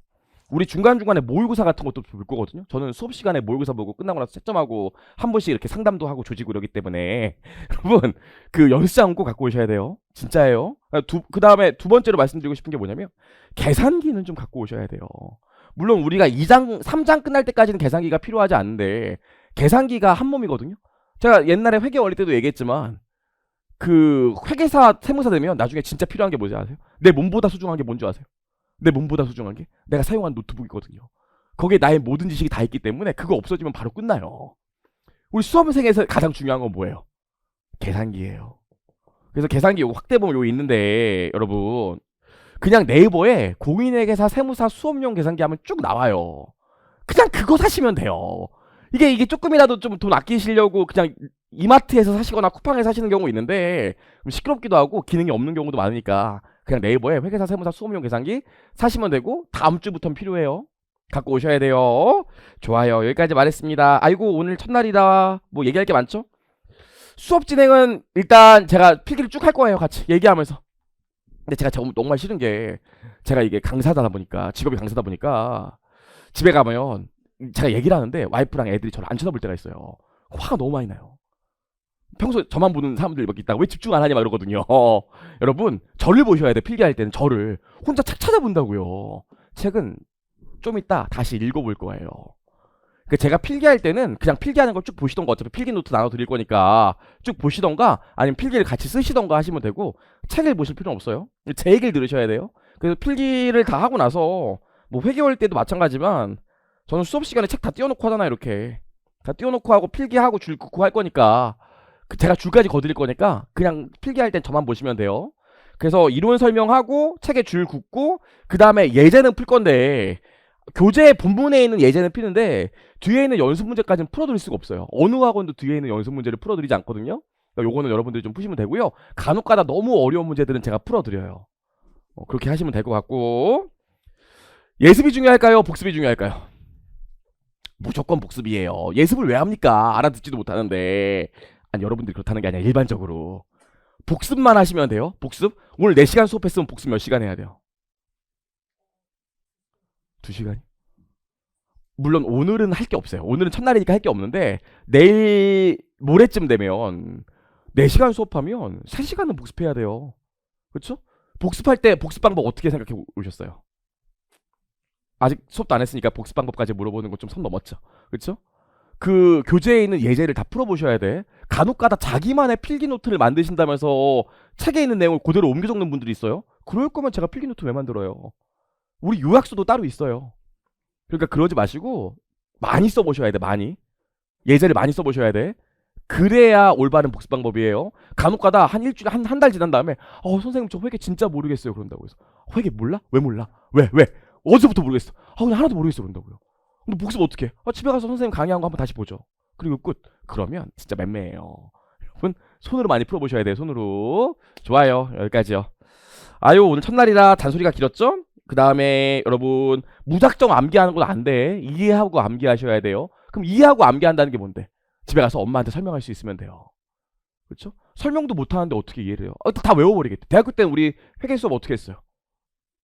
우리 중간중간에 모의고사 같은 것도 볼 거거든요. 저는 수업 시간에 모의고사 보고 끝나고 나서 채점하고 한 번씩 이렇게 상담도 하고 조지고 이러기 때문에 여러분 그 연습장 꼭 갖고 오셔야 돼요. 진짜예요. 그 다음에 두 번째로 말씀드리고 싶은 게 뭐냐면 계산기는 좀 갖고 오셔야 돼요. 물론 우리가 2장, 3장 끝날 때까지는 계산기가 필요하지 않은데 계산기가 한 몸이거든요. 제가 옛날에 회계 원리 때도 얘기했지만 그 회계사, 세무사 되면 나중에 진짜 필요한 게 뭔지 아세요? 내 몸보다 소중한 게 뭔지 아세요? 내 몸보다 소중한 게 내가 사용한 노트북이거든요. 거기에 나의 모든 지식이 다 있기 때문에 그거 없어지면 바로 끝나요. 우리 수험생에서 가장 중요한 건 뭐예요? 계산기예요. 그래서 계산기 요거 확대본 요거 있는데 여러분 그냥 네이버에 공인회계사 세무사 수업용 계산기 하면 쭉 나와요. 그냥 그거 사시면 돼요. 이게 조금이라도 좀 돈 아끼시려고 그냥 이마트에서 사시거나 쿠팡에서 사시는 경우 있는데 좀 시끄럽기도 하고 기능이 없는 경우도 많으니까 그냥 네이버에 회계사 세무사 수업용 계산기 사시면 되고 다음 주부터는 필요해요. 갖고 오셔야 돼요. 좋아요. 여기까지 말했습니다. 아이고 오늘 첫날이다. 뭐 얘기할 게 많죠? 수업 진행은 일단 제가 필기를 쭉 할 거예요. 같이 얘기하면서. 근데 제가 정말 싫은 게 제가 이게 강사다 보니까 직업이 강사다 보니까 집에 가면 제가 얘기를 하는데 와이프랑 애들이 저를 안 쳐다볼 때가 있어요. 화가 너무 많이 나요. 평소에 저만 보는 사람들이 막 있다가 왜 집중 안 하냐 막 이러거든요. 여러분 저를 보셔야 돼. 필기할 때는 저를 혼자 책 찾아본다고요. 책은 좀 이따 다시 읽어볼 거예요. 제가 필기할 때는 그냥 필기하는 걸 쭉 보시던가, 어차피 필기 노트 나눠 드릴 거니까 쭉 보시던가 아니면 필기를 같이 쓰시던가 하시면 되고, 책을 보실 필요는 없어요. 제 얘기를 들으셔야 돼요. 그래서 필기를 다 하고 나서 뭐 회계할 때도 마찬가지지만 저는 수업 시간에 책 다 띄워놓고 하잖아요. 이렇게 다 띄워놓고 하고 필기하고 줄 긋고 할 거니까, 제가 줄까지 거드릴 거니까 그냥 필기할 땐 저만 보시면 돼요. 그래서 이론 설명하고 책에 줄 긋고 그 다음에 예제는 풀 건데, 교재 본문에 있는 예제는 피는데 뒤에 있는 연습 문제까지는 풀어드릴 수가 없어요. 어느 학원도 뒤에 있는 연습 문제를 풀어드리지 않거든요. 그러니까 요거는 여러분들이 좀 푸시면 되고요. 간혹가다 너무 어려운 문제들은 제가 풀어드려요. 그렇게 하시면 될 것 같고, 예습이 중요할까요? 복습이 중요할까요? 무조건 복습이에요. 예습을 왜 합니까? 알아듣지도 못하는데. 아니, 여러분들이 그렇다는 게 아니라 일반적으로 복습만 하시면 돼요. 복습. 오늘 4시간 수업했으면 복습 몇 시간 해야 돼요? 2시간? 물론 오늘은 할 게 없어요. 오늘은 첫날이니까 할 게 없는데 내일 모레쯤 되면 4시간 수업하면 3시간은 복습해야 돼요. 그렇죠? 복습할 때 복습 방법 어떻게 생각해 오셨어요? 아직 수업도 안 했으니까 복습 방법까지 물어보는 거 좀 선 넘었죠. 그렇죠? 그 교재에 있는 예제를 다 풀어보셔야 돼. 간혹가다 자기만의 필기 노트를 만드신다면서 책에 있는 내용을 그대로 옮겨 적는 분들이 있어요. 그럴 거면 제가 필기 노트 왜 만들어요? 우리 요약서도 따로 있어요. 그러니까 그러지 마시고 많이 써보셔야 돼. 많이. 예제를 많이 써보셔야 돼. 그래야 올바른 복습 방법이에요. 간혹가다 한 일주일 한 달 지난 다음에 선생님 저 회계 진짜 모르겠어요 그런다고 해서, 회계 몰라? 왜 몰라? 왜? 어디서부터 모르겠어? 그냥 하나도 모르겠어 그런다고요. 근데 복습 어떻게? 집에 가서 선생님 강의한 거 한번 다시 보죠. 그리고 끝. 그러면 진짜 맴매예요. 여러분 손으로 많이 풀어보셔야 돼요. 손으로. 좋아요. 여기까지요. 아유, 오늘 첫날이라 잔소리가 길었죠? 그 다음에 여러분 무작정 암기하는 건 안 돼. 이해하고 암기하셔야 돼요. 그럼 이해하고 암기한다는 게 뭔데? 집에 가서 엄마한테 설명할 수 있으면 돼요. 그렇죠? 설명도 못하는데 어떻게 이해를 해요? 다 외워버리겠대. 대학교 때는 우리 회계 수업 어떻게 했어요?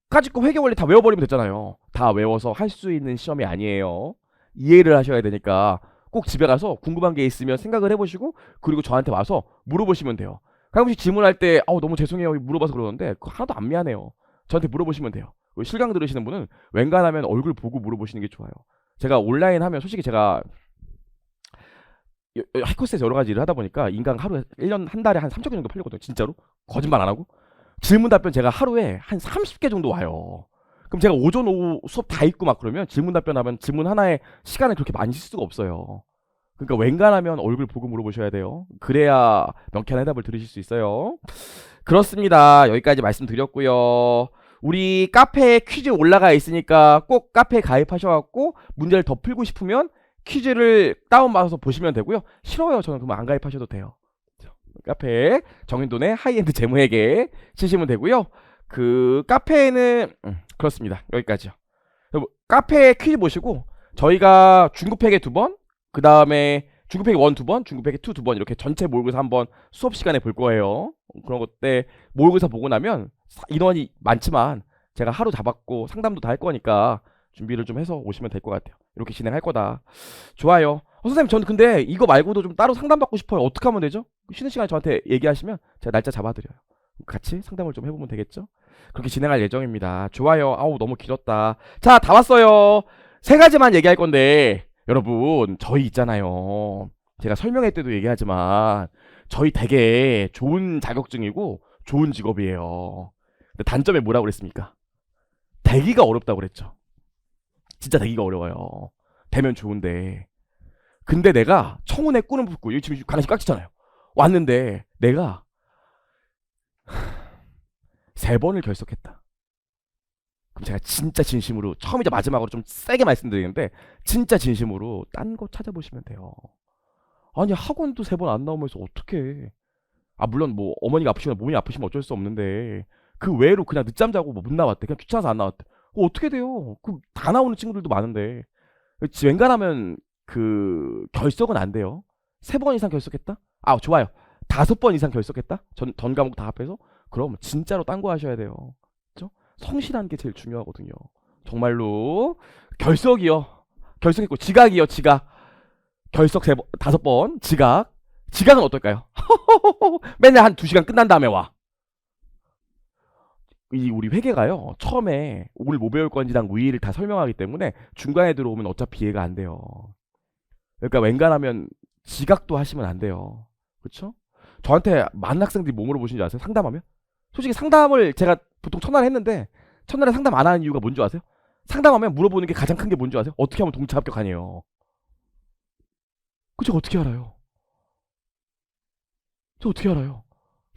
까짓거 회계 원리 다 외워버리면 됐잖아요. 다 외워서 할 수 있는 시험이 아니에요. 이해를 하셔야 되니까 꼭 집에 가서 궁금한 게 있으면 생각을 해보시고, 그리고 저한테 와서 물어보시면 돼요. 가끔씩 질문할 때 너무 죄송해요 물어봐서 그러는데 그거 하나도 안 미안해요. 저한테 물어보시면 돼요. 실강 들으시는 분은 웬간하면 얼굴 보고 물어보시는 게 좋아요. 제가 온라인 하면 솔직히 제가 하이코스에서 여러 가지 일을 하다 보니까 인강 하루에 1년 한 달에 한 3천 개 정도 팔리거든요. 진짜로 거짓말 안 하고. 질문 답변 제가 하루에 한 30개 정도 와요. 그럼 제가 오전 오후 수업 다 있고 막 그러면 질문 답변하면 질문 하나에 시간을 그렇게 많이 쓸 수가 없어요. 그러니까 웬간하면 얼굴 보고 물어보셔야 돼요. 그래야 명쾌한 해답을 들으실 수 있어요. 그렇습니다. 여기까지 말씀드렸고요. 우리 카페에 퀴즈 올라가 있으니까 꼭 카페에 가입하셔갖고 문제를 더 풀고 싶으면 퀴즈를 다운받아서 보시면 되고요. 싫어요. 저는 그럼 안 가입하셔도 돼요. 카페에 정인돈의 하이엔드 재무회계 치시면 되고요. 그 카페에는 그렇습니다. 여기까지요. 카페에 퀴즈 보시고 저희가 중급회계 2번, 그 다음에 중급회계 1 2번, 중급회계 2 2번 이렇게 전체 모의고사 한번 수업 시간에 볼 거예요. 그런 것 때 모의고사 보고 나면 인원이 많지만 제가 하루 잡았고 상담도 다 할 거니까 준비를 좀 해서 오시면 될 것 같아요. 이렇게 진행할 거다. 좋아요. 선생님 저는 근데 이거 말고도 좀 따로 상담받고 싶어요. 어떻게 하면 되죠? 쉬는 시간에 저한테 얘기하시면 제가 날짜 잡아드려요. 같이 상담을 좀 해보면 되겠죠? 그렇게 진행할 예정입니다. 좋아요. 너무 길었다. 자, 다 왔어요. 3가지만 얘기할 건데 여러분 저희 있잖아요. 제가 설명회 때도 얘기하지만 저희 되게 좋은 자격증이고 좋은 직업이에요. 근데 단점이 뭐라고 그랬습니까? 되기가 어렵다고 그랬죠. 진짜 되기가 어려워요. 되면 좋은데. 근데 내가 청운에 꾼을 붙고 여기 지금 강아지 깍지잖아요. 왔는데 내가 3번을 결석했다. 그럼 제가 진짜 진심으로 처음이자 마지막으로 좀 세게 말씀드리는데 진짜 진심으로 딴 거 찾아보시면 돼요. 아니 학원도 3번 안 나오면서 어떡해. 물론 뭐 어머니가 아프시거나 몸이 아프시면 어쩔 수 없는데 그 외로 그냥 늦잠 자고 뭐 못 나왔대. 그냥 귀찮아서 안 나왔대. 어떻게 돼요? 그 다 나오는 친구들도 많은데. 웬간하면 그 결석은 안 돼요. 3번 이상 결석했다? 좋아요. 5번 이상 결석했다? 전 과목 다 합해서? 그럼 진짜로 딴 거 하셔야 돼요. 그죠? 성실한 게 제일 중요하거든요. 정말로. 결석이요. 결석했고, 지각이요, 지각. 결석 5번, 지각. 지각은 어떨까요? 맨날 한 2시간 끝난 다음에 와. 우리 회계가요, 처음에 오늘 뭐 배울 건지랑 의의를 다 설명하기 때문에 중간에 들어오면 어차피 이해가 안 돼요. 그러니까 웬간하면 지각도 하시면 안 돼요. 그쵸? 저한테 많은 학생들이 뭐 물어보시는지 아세요? 상담하면? 솔직히 상담을 제가 보통 첫날에 했는데 첫날에 상담 안 하는 이유가 뭔지 아세요? 상담하면 물어보는 게 가장 큰 게 뭔지 아세요? 어떻게 하면 동차 합격하니요. 그쵸? 어떻게 알아요? 저 어떻게 알아요?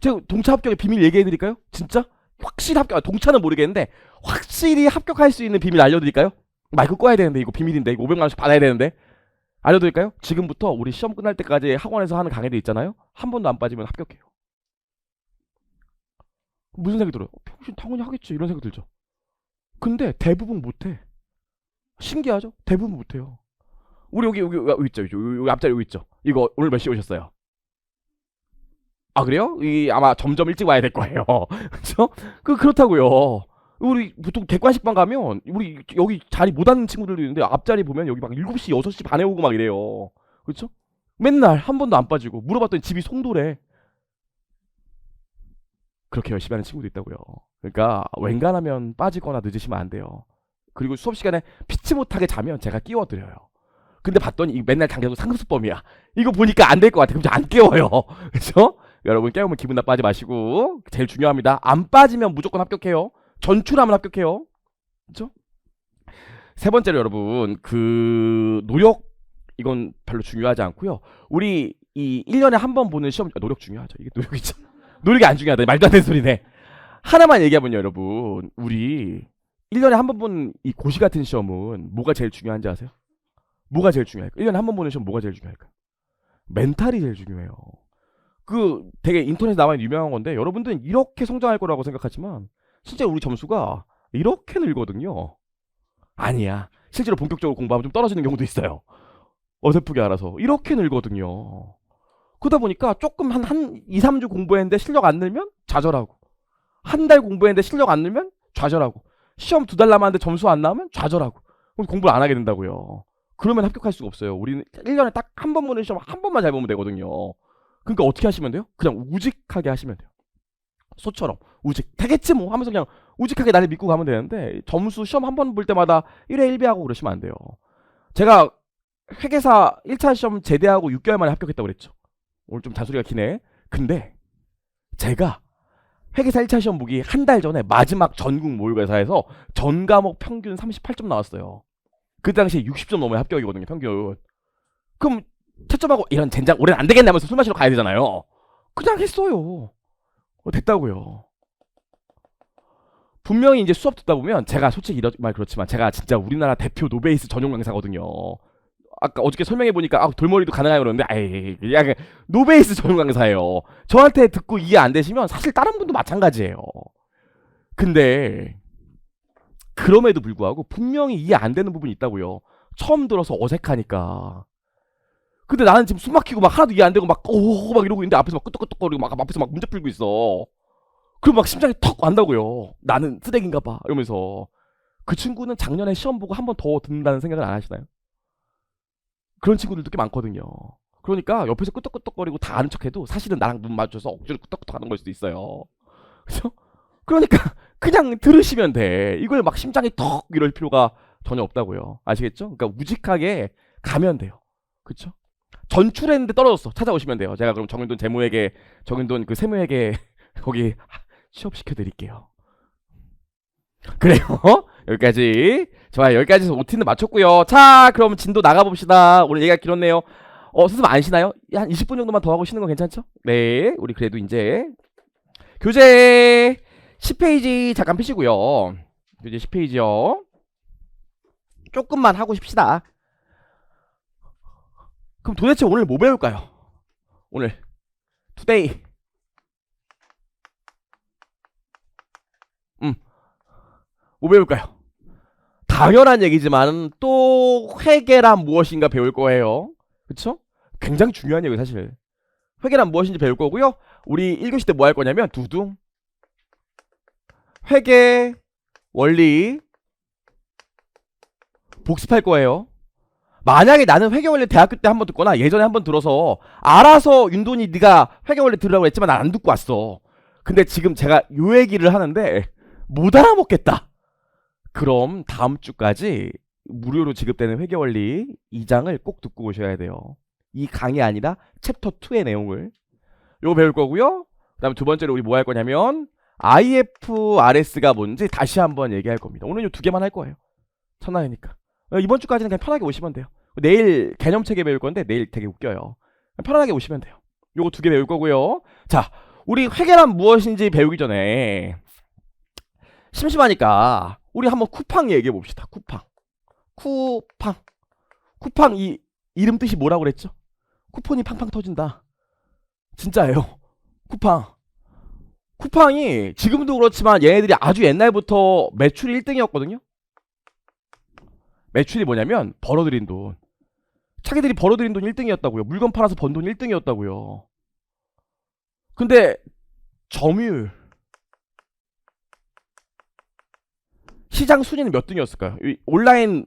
제가 동차 합격의 비밀 얘기해 드릴까요? 진짜? 확실히 합격, 동차는 모르겠는데 확실히 합격할 수 있는 비밀 알려드릴까요? 마이크 꺼야 되는데, 이거 비밀인데, 이거 500만원씩 받아야 되는데. 알려드릴까요? 지금부터 우리 시험 끝날 때까지 학원에서 하는 강의들 있잖아요, 한 번도 안 빠지면 합격해요. 무슨 생각이 들어요? 평신 당연히 하겠지, 이런 생각 들죠. 근데 대부분 못해. 신기하죠? 대부분 못해요. 우리 여기 있죠, 여기 앞자리 여기 있죠. 이거 오늘 몇 시에 오셨어요? 아, 그래요? 이 아마 점점 일찍 와야 될 거예요. 그렇죠? 그렇다고요. 우리 보통 객관식방 가면 우리 여기 자리 못 앉는 친구들도 있는데 앞자리 보면 여기 막 7시, 6시 반에 오고 막 이래요. 그렇죠? 맨날 한 번도 안 빠지고 물어봤더니 집이 송도래. 그렇게 열심히 하는 친구도 있다고요. 그러니까 웬간하면 빠지거나 늦으시면 안 돼요. 그리고 수업 시간에 피치 못하게 자면 제가 끼워드려요. 근데 봤더니 맨날 당겨도 상습범이야. 이거 보니까 안 될 것 같아. 그럼 안 깨워요. 그렇죠? 여러분, 깨우면 기분 나빠하지 마시고, 제일 중요합니다. 안 빠지면 무조건 합격해요. 전출하면 합격해요. 그렇죠? 세 번째로 여러분, 노력, 이건 별로 중요하지 않고요. 우리 이 1년에 한 번 보는 시험, 노력 중요하죠. 이게 노력이죠. 노력이 안 중요하다. 말도 안 되는 소리네. 하나만 얘기하면요, 여러분. 우리 1년에 한 번 보는 이 고시 같은 시험은 뭐가 제일 중요한지 아세요? 뭐가 제일 중요할까? 1년에 한 번 보는 시험 뭐가 제일 중요할까? 멘탈이 제일 중요해요. 되게 인터넷에 나와 있는 유명한 건데, 여러분들은 이렇게 성장할 거라고 생각하지만 실제 우리 점수가 이렇게 늘거든요. 아니야. 실제로 본격적으로 공부하면 좀 떨어지는 경우도 있어요. 어설프게 알아서 이렇게 늘거든요. 그러다 보니까 조금 한 2, 3주 공부했는데 실력 안 늘면 좌절하고, 한 달 공부했는데 실력 안 늘면 좌절하고, 시험 2달 남았는데 점수 안 나오면 좌절하고, 그럼 공부를 안 하게 된다고요. 그러면 합격할 수가 없어요. 우리는 1년에 딱 한 번 보는 시험 한 번만 잘 보면 되거든요. 그러니까 어떻게 하시면 돼요? 그냥 우직하게 하시면 돼요. 소처럼 우직 되겠지 뭐 하면서 그냥 우직하게 나를 믿고 가면 되는데, 점수 시험 한 번 볼 때마다 1회 1배하고 그러시면 안 돼요. 제가 회계사 1차 시험 제대하고 6개월 만에 합격했다고 그랬죠. 오늘 좀 잔소리가 기네. 근데 제가 회계사 1차 시험 보기 한 달 전에 마지막 전국 모의고사에서 전 과목 평균 38점 나왔어요. 그 당시에 60점 넘어야 합격이거든요, 평균. 그럼 채점하고 이런 젠장 올해는 안 되겠네 하면서 술 마시러 가야 되잖아요. 그냥 했어요. 됐다고요. 분명히 이제 수업 듣다 보면, 제가 솔직히 이런 말 그렇지만 제가 진짜 우리나라 대표 노베이스 전용 강사거든요. 아까 어저께 설명해 보니까 돌머리도 가능해요 그러는데, 아이, 그냥 노베이스 전용 강사예요. 저한테 듣고 이해 안 되시면 사실 다른 분도 마찬가지예요. 근데 그럼에도 불구하고 분명히 이해 안 되는 부분이 있다고요. 처음 들어서 어색하니까. 근데 나는 지금 숨 막히고 막 하나도 이해 안 되고 막 이러고 있는데 앞에서 막 끄떡끄떡거리고 막 앞에서 막 문제 풀고 있어. 그럼 막 심장이 턱 완다고요. 나는 쓰레기인가 봐 이러면서. 그 친구는 작년에 시험 보고 한 번 더 듣는다는 생각을 안 하시나요? 그런 친구들도 꽤 많거든요. 그러니까 옆에서 끄떡끄떡거리고 다 아는 척해도 사실은 나랑 눈 마주쳐서 억지로 끄떡끄떡 하는 걸 수도 있어요. 그렇죠? 그러니까 그냥 들으시면 돼. 이걸 막 심장이 턱 이럴 필요가 전혀 없다고요. 아시겠죠? 그러니까 우직하게 가면 돼요. 그렇죠? 전출했는데 떨어졌어. 찾아오시면 돼요. 제가 그럼 정윤돈 재무회계, 정윤돈 그 세무회계 거기 취업시켜 드릴게요. 그래요. 여기까지. 좋아요. 여기까지서 OT는 맞췄고요. 자, 그럼 진도 나가봅시다. 오늘 얘기가 길었네요. 선생님 안 쉬나요? 한 20분 정도만 더 하고 쉬는 건 괜찮죠? 네. 우리 그래도 이제 교재 10페이지 잠깐 펴시고요. 교재 10페이지요. 조금만 하고 싶시다. 그럼 도대체 오늘 뭐 배울까요? 오늘 투데이 뭐 배울까요? 당연한 얘기지만 또 회계란 무엇인가 배울 거예요. 그쵸? 굉장히 중요한 얘기 사실. 회계란 무엇인지 배울 거고요. 우리 1교시 때 뭐 할 거냐면 두둥 회계 원리 복습할 거예요. 만약에 나는 회계 원리 대학교 때 한번 듣거나 예전에 한번 들어서 알아서 윤돈이 네가 회계 원리 들으라고 했지만 난 안 듣고 왔어. 근데 지금 제가 요 얘기를 하는데 못 알아먹겠다. 그럼 다음 주까지 무료로 지급되는 회계 원리 2장을 꼭 듣고 오셔야 돼요. 이 강의 아니라 챕터 2의 내용을 요거 배울 거고요. 그다음에 두 번째로 우리 뭐 할 거냐면 IFRS가 뭔지 다시 한번 얘기할 겁니다. 오늘 요 두 개만 할 거예요. 첫날이니까. 이번 주까지는 그냥 편하게 오시면 돼요. 내일 개념체계 배울 건데 내일 되게 웃겨요. 편안하게 오시면 돼요. 요거 두 개 배울 거고요. 자, 우리 회계란 무엇인지 배우기 전에 심심하니까 우리 한번 쿠팡 얘기해 봅시다. 쿠팡 이 이름 뜻이 뭐라고 그랬죠? 쿠폰이 팡팡 터진다. 진짜예요. 쿠팡이 지금도 그렇지만 얘네들이 아주 옛날부터 매출이 1등이었거든요. 매출이 뭐냐면 벌어들인 돈. 자기들이 벌어들인 돈 1등이었다고요. 물건 팔아서 번 돈 1등이었다고요. 근데 점유율 시장 순위는 몇 등이었을까요? 온라인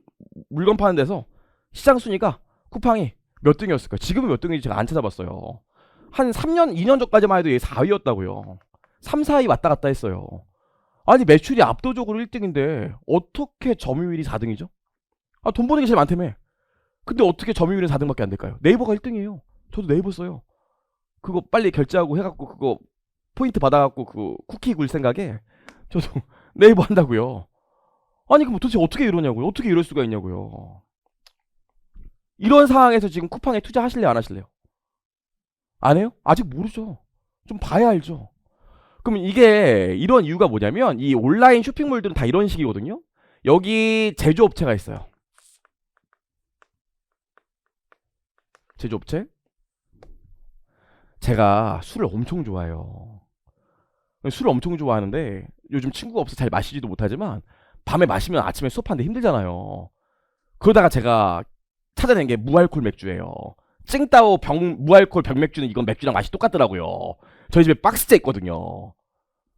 물건 파는 데서 시장 순위가 쿠팡이 몇 등이었을까요? 지금은 몇 등인지 제가 안 찾아봤어요. 한 3년, 2년 전까지만 해도 얘 4위였다고요. 3, 4위 왔다 갔다 했어요. 아니 매출이 압도적으로 1등인데 어떻게 점유율이 4등이죠? 아, 돈 버는 게 제일 많다며. 근데 어떻게 점유율은 4등밖에 안 될까요? 네이버가 1등이에요. 저도 네이버 써요. 그거 빨리 결제하고 해갖고 그거 포인트 받아갖고 그 쿠키 굴 생각에 저도 네이버 한다고요. 아니 그럼 도대체 어떻게 이러냐고요? 어떻게 이럴 수가 있냐고요? 이런 상황에서 지금 쿠팡에 투자하실래요? 안 하실래요? 안 해요? 아직 모르죠. 좀 봐야 알죠. 그럼 이게 이런 이유가 뭐냐면 이 온라인 쇼핑몰들은 다 이런 식이거든요. 여기 제조업체가 있어요. 제조업체. 제가 술을 엄청 좋아해요. 술을 엄청 좋아하는데 요즘 친구가 없어서 잘 마시지도 못하지만 밤에 마시면 아침에 수업하는데 힘들잖아요. 그러다가 제가 찾아낸 게 무알콜 맥주예요. 찡따오 무알콜 병맥주는 이건 맥주랑 맛이 똑같더라고요. 저희 집에 박스째 있거든요.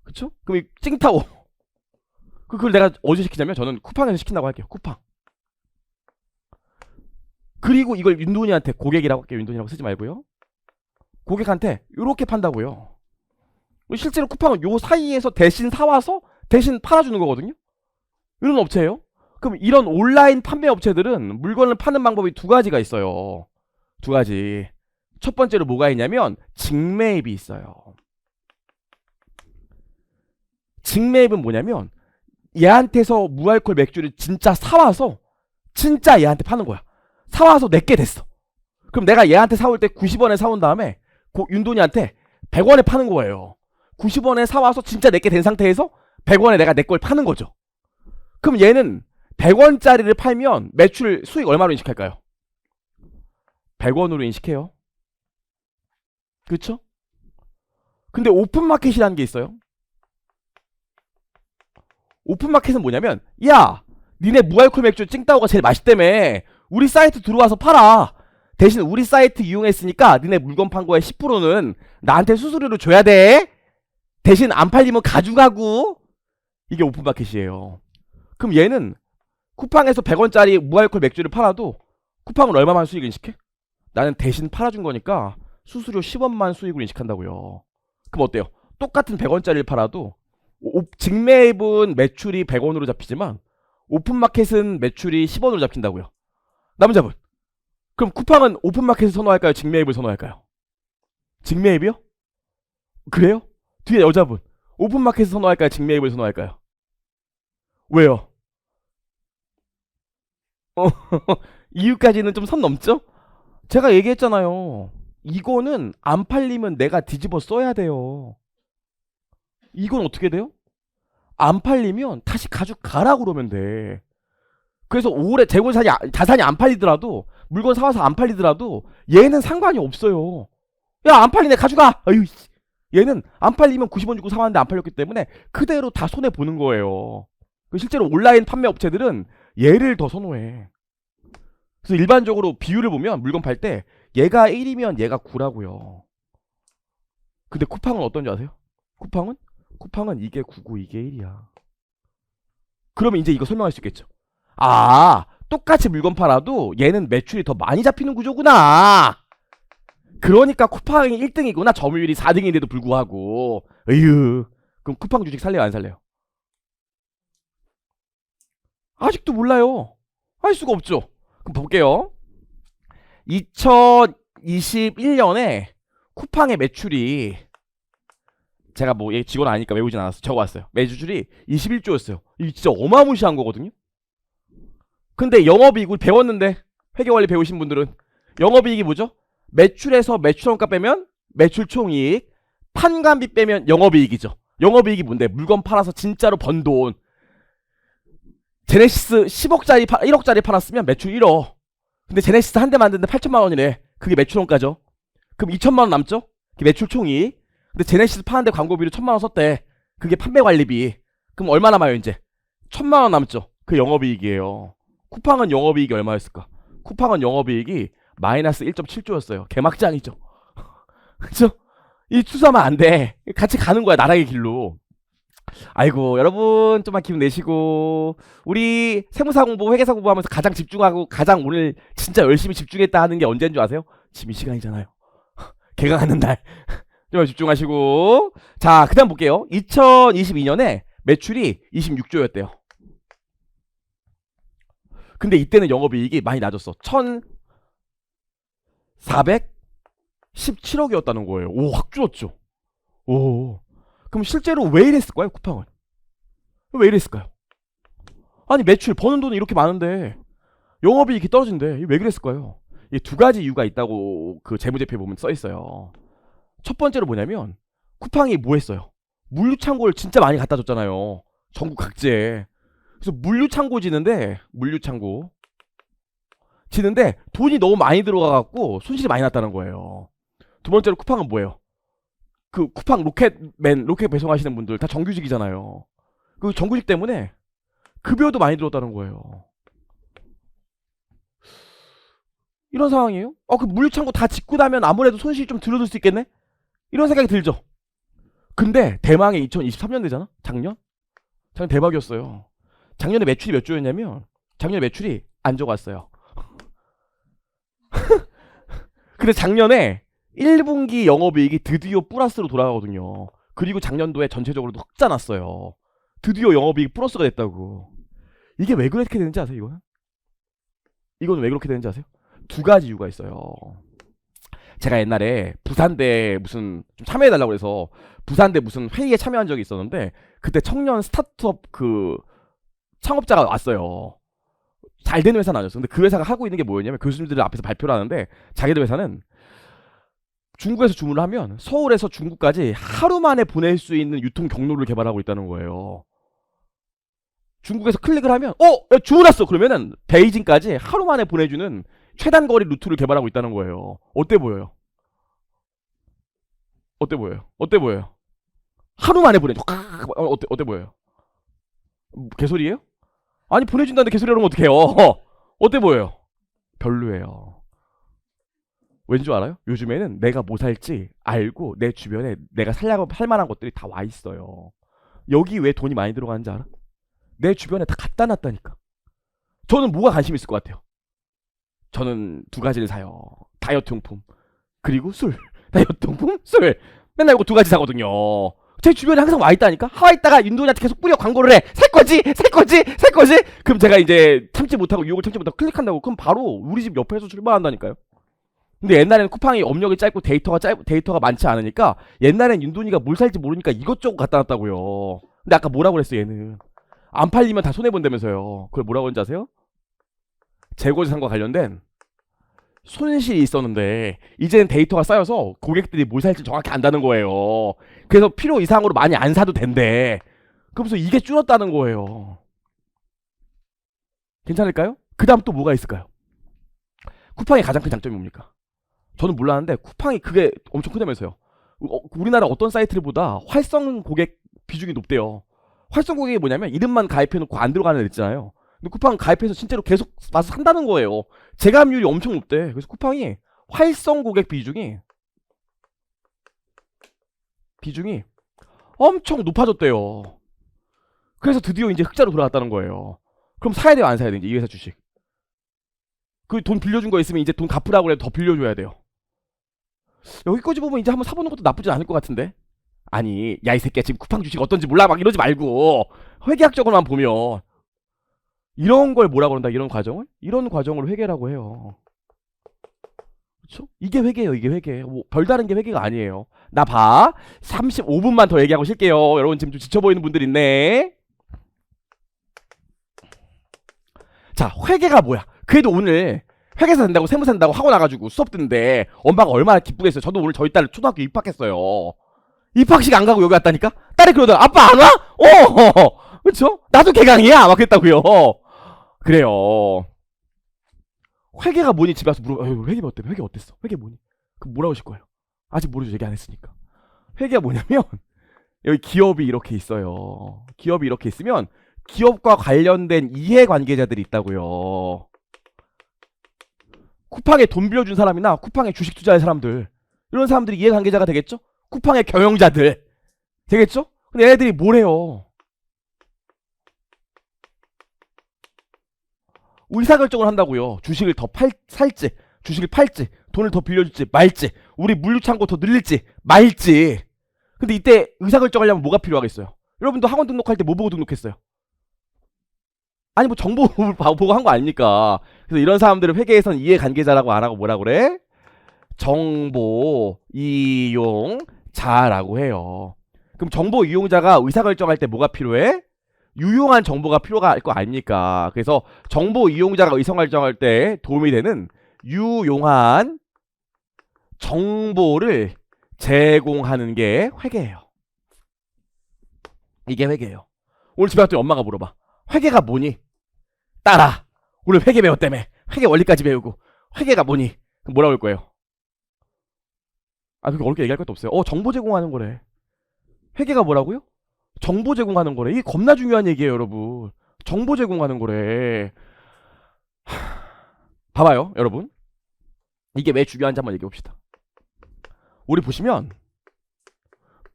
그쵸? 그럼 이 찡따오 그걸 내가 어디서 시키냐면 저는 쿠팡에서 시킨다고 할게요. 쿠팡. 그리고 이걸 윤돈이한테 고객이라고 할게요. 윤돈이라고 쓰지 말고요. 고객한테 이렇게 판다고요. 실제로 쿠팡은 요 사이에서 대신 사와서 대신 팔아주는 거거든요. 이런 업체예요. 그럼 이런 온라인 판매 업체들은 물건을 파는 방법이 두 가지가 있어요. 두 가지. 첫 번째로 뭐가 있냐면 직매입이 있어요. 직매입은 뭐냐면 얘한테서 무알콜 맥주를 진짜 사와서 진짜 얘한테 파는 거야. 사와서 내게 됐어. 그럼 내가 얘한테 사올 때 90원에 사온 다음에 윤돈이한테 100원에 파는 거예요. 90원에 사와서 진짜 내게 된 상태에서 100원에 내가 내 걸 파는 거죠. 그럼 얘는 100원짜리를 팔면 매출 수익 얼마로 인식할까요? 100원으로 인식해요. 그쵸? 근데 오픈마켓이라는 게 있어요. 오픈마켓은 뭐냐면 야 니네 무알콜 맥주 찡따오가 제일 맛있다며 우리 사이트 들어와서 팔아. 대신 우리 사이트 이용했으니까 니네 물건 판 거에 10%는 나한테 수수료로 줘야 돼. 대신 안 팔리면 가져가고. 이게 오픈마켓이에요. 그럼 얘는 쿠팡에서 100원짜리 무알콜 맥주를 팔아도 쿠팡은 얼마만 수익을 인식해? 나는 대신 팔아준 거니까 수수료 10원만 수익을 인식한다고요. 그럼 어때요? 똑같은 100원짜리를 팔아도 직매입은 매출이 100원으로 잡히지만 오픈마켓은 매출이 10원으로 잡힌다고요. 남자분, 그럼 쿠팡은 오픈마켓을 선호할까요? 직매입을 선호할까요? 직매입이요? 그래요? 뒤에 여자분, 오픈마켓을 선호할까요? 직매입을 선호할까요? 왜요? 이유까지는 좀 선 넘죠? 제가 얘기했잖아요. 이거는 안 팔리면 내가 뒤집어 써야 돼요. 이건 어떻게 돼요? 안 팔리면 다시 가져가라 그러면 돼. 그래서 올해 재고 자산이 안 팔리더라도 물건 사와서 안 팔리더라도 얘는 상관이 없어요. 야 안 팔리네 가져가. 아유 얘는 안 팔리면 90원 주고 사왔는데 안 팔렸기 때문에 그대로 다 손해 보는 거예요. 실제로 온라인 판매 업체들은 얘를 더 선호해. 그래서 일반적으로 비율을 보면 물건 팔 때 얘가 1이면 얘가 9라고요. 근데 쿠팡은 어떤지 아세요? 쿠팡은 이게 9고 이게 1이야. 그러면 이제 이거 설명할 수 있겠죠. 아, 똑같이 물건 팔아도 얘는 매출이 더 많이 잡히는 구조구나. 그러니까 쿠팡이 1등이구나. 점유율이 4등인데도 불구하고. 으유. 그럼 쿠팡 주식 살래요, 안 살래요? 아직도 몰라요. 할 수가 없죠. 그럼 볼게요. 2021년에 쿠팡의 매출이, 제가 뭐 얘 직원 아니까 외우진 않았어. 적어왔어요. 매출이 21조였어요. 이게 진짜 어마무시한 거거든요. 근데 영업이익을 배웠는데, 회계관리 배우신 분들은 영업이익이 뭐죠? 매출에서 매출원가 빼면 매출총이익, 판관비 빼면 영업이익이죠. 영업이익이 뭔데? 물건 팔아서 진짜로 번 돈. 제네시스 10억짜리 1억짜리 팔았으면 매출 1억. 근데 제네시스 한 대 만드는데 8천만 원이래. 그게 매출원가죠. 그럼 2천만 원 남죠? 그게 매출총이익. 근데 제네시스 파는데 광고비로 1천만 원 썼대. 그게 판매관리비. 그럼 얼마 남아요 이제? 1천만 원 남죠. 그 영업이익이에요. 쿠팡은 영업이익이 얼마였을까? 쿠팡은 영업이익이 마이너스 1.7조였어요. 개막장이죠. 그쵸? 이 투자하면 안 돼. 같이 가는 거야, 나락의 길로. 아이고, 여러분, 좀만 기분 내시고, 우리 세무사 공부, 회계사 공부하면서 가장 집중하고, 가장 오늘 진짜 열심히 집중했다 하는 게 언제인 줄 아세요? 지금 이 시간이잖아요. 개강하는 날. 좀 집중하시고. 자, 그 다음 볼게요. 2022년에 매출이 26조였대요. 근데 이때는 영업이익이 많이 낮았어. 1,417억이었다는 거예요. 오, 확 줄었죠. 오. 그럼 실제로 왜 이랬을까요, 쿠팡은? 왜 이랬을까요? 아니, 매출 버는 돈이 이렇게 많은데 영업이익이 떨어진대. 왜 그랬을까요? 이 두 가지 이유가 있다고 그 재무제표에 보면 써 있어요. 첫 번째로 뭐냐면 쿠팡이 뭐 했어요? 물류창고를 진짜 많이 갖다 줬잖아요. 전국 각지에. 그래서 물류창고 지는데 돈이 너무 많이 들어가갖고 손실이 많이 났다는 거예요. 두 번째로 쿠팡은 뭐예요? 그 쿠팡 로켓 배송하시는 분들 다 정규직이잖아요. 그 정규직 때문에 급여도 많이 들었다는 거예요. 이런 상황이에요? 그 물류창고 다 짓고 나면 아무래도 손실이 좀 줄어들 수 있겠네? 이런 생각이 들죠. 근데 대망의 2023년 되잖아? 작년 대박이었어요. 작년에 매출이 몇 조였냐면 작년에 매출이 안 적었어요. 근데 작년에 1분기 영업이익이 드디어 플러스로 돌아가거든요. 그리고 작년도에 전체적으로도 흑자 났어요. 드디어 영업이익 플러스가 됐다고. 이게 왜 그렇게 되는지 아세요? 이거는 왜 그렇게 되는지 아세요? 두 가지 이유가 있어요. 제가 옛날에 부산대 무슨 좀 참여해달라고 해서 부산대 무슨 회의에 참여한 적이 있었는데, 그때 청년 스타트업 그 창업자가 왔어요. 잘 되는 회사는 아니었어. 근데 그 회사가 하고 있는 게 뭐였냐면, 교수님들 앞에서 발표를 하는데 자기들 회사는 중국에서 주문을 하면 서울에서 중국까지 하루 만에 보낼 수 있는 유통 경로를 개발하고 있다는 거예요. 중국에서 클릭을 하면 야, 주문 왔어. 그러면은 베이징까지 하루 만에 보내주는 최단 거리 루트를 개발하고 있다는 거예요. 어때 보여요? 하루 만에 보내줘. 어때 보여요? 개소리예요? 아니, 보내준다는데 개소리 하면 어떡해요? 어때 보여요? 별로예요. 왠줄 알아요? 요즘에는 내가 뭐 살지 알고 내 주변에 내가 살려고 할 만한 것들이 다 와 있어요. 여기 왜 돈이 많이 들어가는지 알아? 내 주변에 다 갖다 놨다니까. 저는 뭐가 관심 있을 것 같아요? 저는 두 가지를 사요. 다이어트 용품 그리고 술. 다이어트 용품, 술. 맨날 이거 두 가지 사거든요. 제 주변에 항상 와 있다니까. 와 있다가 윤도현한테 계속 뿌려 광고를 해. 살 거지. 그럼 제가 이제 유혹을 참지 못하고 클릭한다고. 그럼 바로 우리 집 옆에서 출발한다니까요. 근데 옛날에는 쿠팡이 업력이 짧고 데이터가 많지 않으니까, 옛날엔 윤돈이가 뭘 살지 모르니까 이것저것 갖다 놨다고요. 근데 아까 뭐라고 그랬어 얘는? 안 팔리면 다 손해본다면서요. 그걸 뭐라고 했는지 아세요? 재고자산과 관련된 손실이 있었는데 이제는 데이터가 쌓여서 고객들이 뭘 살지 정확히 안다는 거예요. 그래서 필요 이상으로 많이 안 사도 된대. 그러면서 이게 줄었다는 거예요. 괜찮을까요? 그 다음 또 뭐가 있을까요? 쿠팡의 가장 큰 장점이 뭡니까? 저는 몰랐는데 쿠팡이 그게 엄청 크다면서요. 우리나라 어떤 사이트보다 활성 고객 비중이 높대요. 활성 고객이 뭐냐면 이름만 가입해놓고 안 들어가는 애 있잖아요. 근데 쿠팡 가입해서 진짜로 계속 와서 산다는 거예요. 제감률이 엄청 높대. 그래서 쿠팡이 활성 고객 비중이 비중이 엄청 높아졌대요. 그래서 드디어 이제 흑자로 돌아갔다는 거예요. 그럼 사야 돼요, 안 사야 돼요? 이제 이 회사 주식. 그 돈 빌려준 거 있으면 이제 돈 갚으라고 해도 더 빌려줘야 돼요. 여기까지 보면 이제 한번 사보는 것도 나쁘진 않을 것 같은데. 아니, 야 이 새끼야, 지금 쿠팡 주식 어떤지 몰라 막 이러지 말고 회계학적으로만 보면 이런 걸 뭐라 그런다, 이런 과정을? 이런 과정을 회계라고 해요. 그쵸? 이게 회계예요, 이게 회계. 뭐 별다른 게 회계가 아니에요. 나 봐. 35분만 더 얘기하고 쉴게요. 여러분 지금 좀 지쳐 보이는 분들 있네. 자, 회계가 뭐야? 그래도 오늘 회계사 된다고 세무사 된다고 하고 나가지고 수업 듣는데 엄마가 얼마나 기쁘겠어요. 저도 오늘 저희 딸 초등학교 입학했어요. 입학식 안 가고 여기 왔다니까? 딸이 그러더라. 아빠 안 와? 그쵸? 나도 개강이야 막 그랬다고요. 그래요. 회계가 뭐니 집에 와서 물어봐. 회계 어때? 회계 어땠어? 회계 뭐니? 그럼 뭐라고 하실 거예요? 아직 모르죠. 얘기 안 했으니까. 회계가 뭐냐면 여기 기업이 이렇게 있어요. 기업이 이렇게 있으면 기업과 관련된 이해관계자들이 있다고요. 쿠팡에 돈 빌려준 사람이나 쿠팡에 주식 투자한 사람들, 이런 사람들이 이해관계자가 되겠죠? 쿠팡의 경영자들 되겠죠? 근데 얘네들이 뭘 해요? 의사결정을 한다고요. 주식을 더 살지, 주식을 팔지, 돈을 더 빌려줄지 말지, 우리 물류창고 더 늘릴지 말지. 근데 이때 의사결정하려면 뭐가 필요하겠어요? 여러분도 학원 등록할 때 뭐 보고 등록했어요? 아니 뭐 정보 보고 한 거 아닙니까? 그래서 이런 사람들을 회계에서는 이해관계자라고 안 하고 뭐라 그래? 정보 이용자라고 해요. 그럼 정보 이용자가 의사결정할 때 뭐가 필요해? 유용한 정보가 필요할 거 아닙니까? 그래서 정보 이용자가 의사결정할 때 도움이 되는 유용한 정보를 제공하는 게 회계예요. 이게 회계예요. 오늘 집에 갔더니 엄마가 물어봐. 회계가 뭐니? 딸아, 오늘 회계 배웠다며. 회계 원리까지 배우고 회계가 뭐니? 그럼 뭐라고 할 거예요? 그렇게 어렵게 얘기할 것도 없어요. 정보 제공하는 거래. 회계가 뭐라고요? 정보 제공하는 거래. 이게 겁나 중요한 얘기예요, 여러분. 정보 제공하는 거래. 봐봐요, 여러분. 이게 왜 중요한지 한번 얘기해 봅시다. 우리 보시면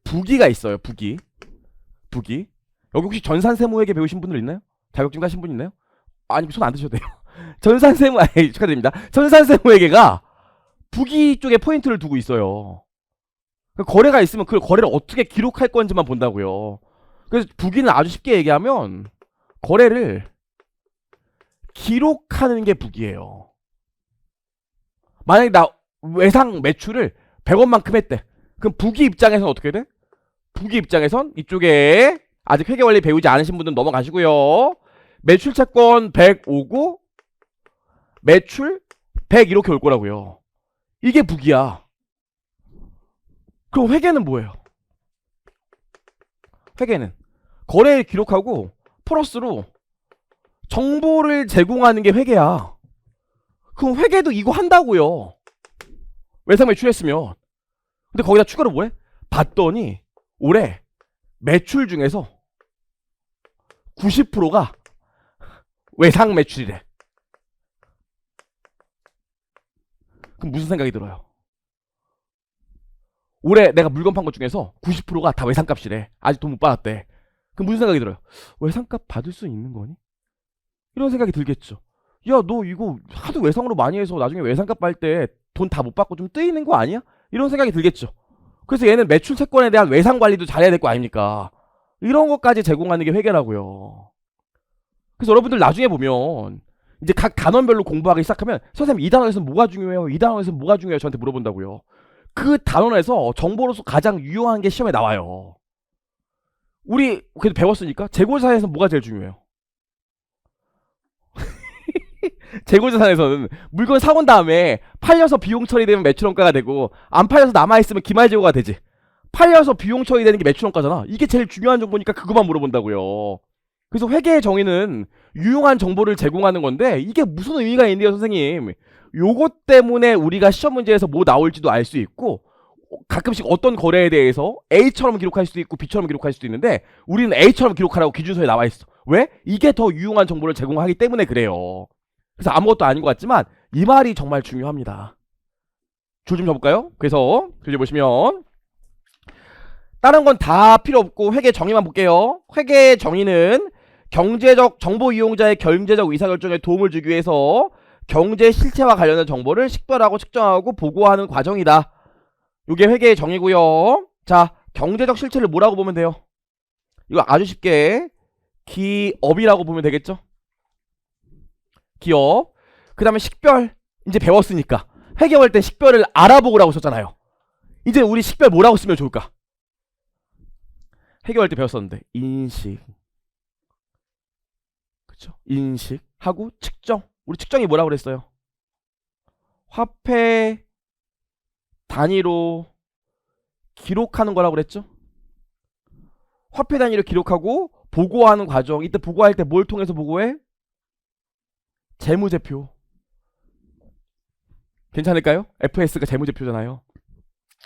부기가 있어요. 부기. 여기 혹시 전산세무회계 배우신 분들 있나요? 자격증 가신 분 있나요? 아니, 손 안 드셔도 돼요. 전산세무, 축하드립니다. 전산세무회계가 부기 쪽에 포인트를 두고 있어요. 거래가 있으면 그 거래를 어떻게 기록할 건지만 본다고요. 그래서 부기는 아주 쉽게 얘기하면 거래를 기록하는 게 부기예요. 만약에 나 외상 매출을 100원만큼 했대. 그럼 부기 입장에서는 어떻게 돼? 부기 입장에선 이쪽에 아직 회계원리 배우지 않으신 분들은 넘어가시고요. 매출 채권 100 오고 매출 100 이렇게 올 거라고요. 이게 부기야. 그럼 회계는 뭐예요? 회계는 거래를 기록하고 플러스로 정보를 제공하는 게 회계야. 그럼 회계도 이거 한다고요. 외상 매출했으면. 근데 거기다 추가로 뭐해? 봤더니 올해 매출 중에서 90%가 외상 매출이래. 그럼 무슨 생각이 들어요? 올해 내가 물건 판 것 중에서 90%가 다 외상값이래. 아직 돈 못 받았대. 그럼 무슨 생각이 들어요? 외상값 받을 수 있는 거니? 이런 생각이 들겠죠. 야, 너 이거 하도 외상으로 많이 해서 나중에 외상값 받을 때 돈 다 못 받고 좀 뜨이는 거 아니야? 이런 생각이 들겠죠. 그래서 얘는 매출 채권에 대한 외상 관리도 잘해야 될 거 아닙니까? 이런 것까지 제공하는 게 회계라고요. 그래서 여러분들 나중에 보면 이제 각 단원별로 공부하기 시작하면 선생님 이 단원에서 뭐가 중요해요? 이 단원에서 뭐가 중요해요? 저한테 물어본다고요. 그 단원에서 정보로서 가장 유용한 게 시험에 나와요. 우리 그래도 배웠으니까 재고자산에서 뭐가 제일 중요해요? 재고자산에서는 물건 사온 다음에 팔려서 비용 처리되면 매출원가가 되고 안 팔려서 남아있으면 기말재고가 되지. 팔려서 비용 처리되는 게 매출원가잖아. 이게 제일 중요한 정보니까 그거만 물어본다고요. 그래서 회계의 정의는 유용한 정보를 제공하는 건데 이게 무슨 의미가 있는데요, 선생님? 요것 때문에 우리가 시험 문제에서 뭐 나올지도 알 수 있고 가끔씩 어떤 거래에 대해서 A처럼 기록할 수도 있고 B처럼 기록할 수도 있는데 우리는 A처럼 기록하라고 기준서에 나와 있어. 왜? 이게 더 유용한 정보를 제공하기 때문에 그래요. 그래서 아무것도 아닌 것 같지만 이 말이 정말 중요합니다. 줄 좀 접을까요? 그래서 글을 보시면 다른 건 다 필요 없고 회계 정의만 볼게요. 회계 정의는 경제적 정보 이용자의 경제적 의사결정에 도움을 주기 위해서 경제 실체와 관련된 정보를 식별하고 측정하고 보고하는 과정이다. 이게 회계의 정의고요. 자, 경제적 실체를 뭐라고 보면 돼요? 이거 아주 쉽게 기업이라고 보면 되겠죠? 기업. 그 다음에 식별. 이제 배웠으니까 회계할 때 식별을 알아보고라고 썼잖아요. 이제 우리 식별 뭐라고 쓰면 좋을까? 회계할 때 배웠었는데 인식, 그쵸? 인식하고 측정. 우리 측정이 뭐라고 그랬어요? 화폐 단위로 기록하는 거라고 그랬죠? 화폐 단위로 기록하고 보고하는 과정. 이때 보고할 때 뭘 통해서 보고해? 재무제표. 괜찮을까요? FS가 재무제표잖아요.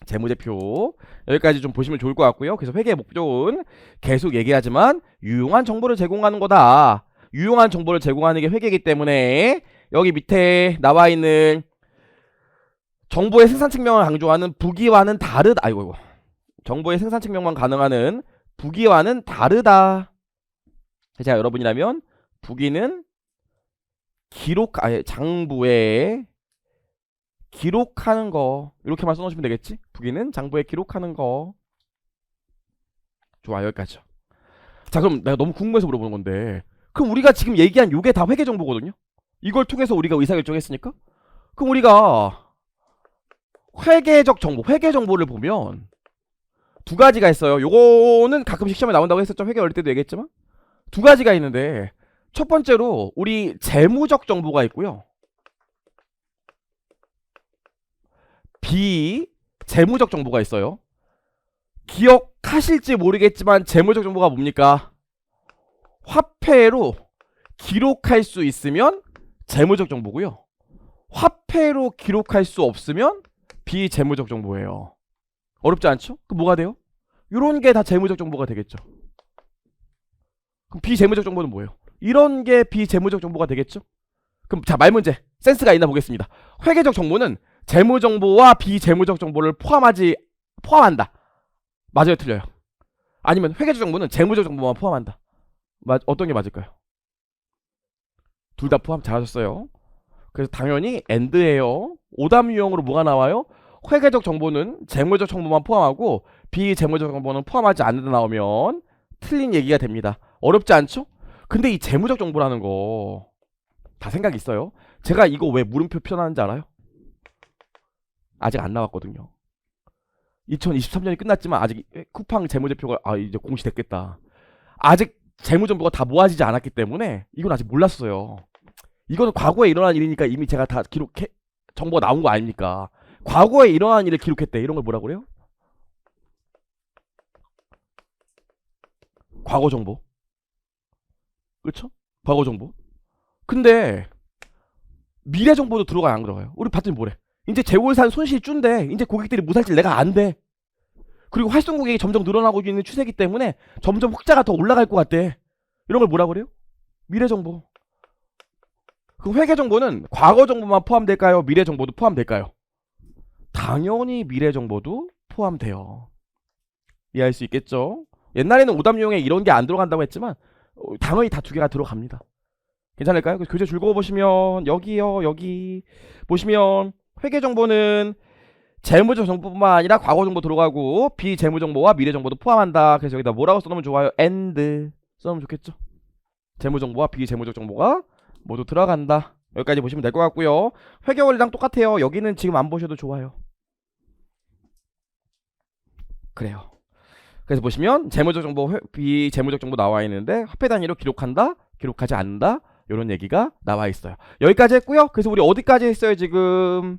재무제표. 여기까지 좀 보시면 좋을 것 같고요. 그래서 회계의 목적은 계속 얘기하지만 유용한 정보를 제공하는 거다. 유용한 정보를 제공하는 게 회계이기 때문에 여기 밑에 나와 있는 정보의 생산 측면을 강조하는 부기와는 다르다. 아이고. 정보의 생산 측면만 가능하는 부기와는 다르다. 자, 여러분이라면 부기는 장부에 기록하는 거. 이렇게만 써놓으시면 되겠지? 부기는 장부에 기록하는 거. 좋아, 여기까지요. 자, 그럼 내가 너무 궁금해서 물어보는 건데, 그럼 우리가 지금 얘기한 요게 다 회계 정보거든요? 이걸 통해서 우리가 의사결정했으니까? 그럼 우리가 회계적 정보, 회계 정보를 보면 두 가지가 있어요. 요거는 가끔씩 시험에 나온다고 했었죠. 회계 어릴 때도 얘기했지만 두 가지가 있는데, 첫 번째로 우리 재무적 정보가 있고요, 비재무적 정보가 있어요. 기억하실지 모르겠지만 재무적 정보가 뭡니까? 화폐로 기록할 수 있으면 재무적 정보고요, 화폐로 기록할 수 없으면 비재무적 정보예요. 어렵지 않죠? 그럼 뭐가 돼요? 이런 게 다 재무적 정보가 되겠죠. 그럼 비재무적 정보는 뭐예요? 이런 게 비재무적 정보가 되겠죠? 그럼 자, 말 문제 센스가 있나 보겠습니다. 회계적 정보는 재무정보와 비재무적 정보를 포함한다. 맞아요, 틀려요? 아니면 회계적 정보는 재무적 정보만 포함한다. 어떤 게 맞을까요? 둘 다 포함. 잘하셨어요. 그래서 당연히 AND예요. 오답 유형으로 뭐가 나와요? 회계적 정보는 재무적 정보만 포함하고 비재무적 정보는 포함하지 않는다 나오면 틀린 얘기가 됩니다. 어렵지 않죠? 근데 이 재무적 정보라는 거 다 생각 있어요. 제가 이거 왜 물음표 표현하는지 알아요? 아직 안 나왔거든요. 2023년이 끝났지만 아직 쿠팡 재무제표가 이제 공시됐겠다. 아직 재무정보가 다 모아지지 않았기 때문에 이건 아직 몰랐어요. 이거는 과거에 일어난 일이니까 이미 제가 다 정보가 나온 거 아닙니까? 과거에 일어난 일을 기록했대. 이런 걸 뭐라고 그래요? 과거 정보. 그렇죠? 과거 정보. 근데 미래 정보도 들어가요, 안 들어가요? 우리 봤더니 뭐래? 이제 재월산 손실이 준대. 이제 고객들이 무살질 내가 안 돼. 그리고 활성 고객이 점점 늘어나고 있는 추세이기 때문에 점점 흑자가 더 올라갈 것 같대. 이런 걸 뭐라 그래요? 미래 정보. 그 회계 정보는 과거 정보만 포함될까요? 미래 정보도 포함될까요? 당연히 미래 정보도 포함돼요. 이해할 수 있겠죠? 옛날에는 오답용에 이런 게 안 들어간다고 했지만 당연히 다 두 개가 들어갑니다. 괜찮을까요? 교재 줄거 보시면 여기요, 여기 보시면 회계 정보는 재무적 정보뿐만 아니라 과거 정보 들어가고 비재무 정보와 미래 정보도 포함한다. 그래서 여기다 뭐라고 써놓으면 좋아요? AND 써놓으면 좋겠죠? 재무 정보와 비재무적 정보가 모두 들어간다. 여기까지 보시면 될 것 같고요. 회계 원리랑 똑같아요. 여기는 지금 안 보셔도 좋아요. 그래요. 그래서 보시면 재무적 정보, 비재무적 정보 나와 있는데 화폐 단위로 기록한다, 기록하지 않는다, 이런 얘기가 나와 있어요. 여기까지 했고요. 그래서 우리 어디까지 했어요? 지금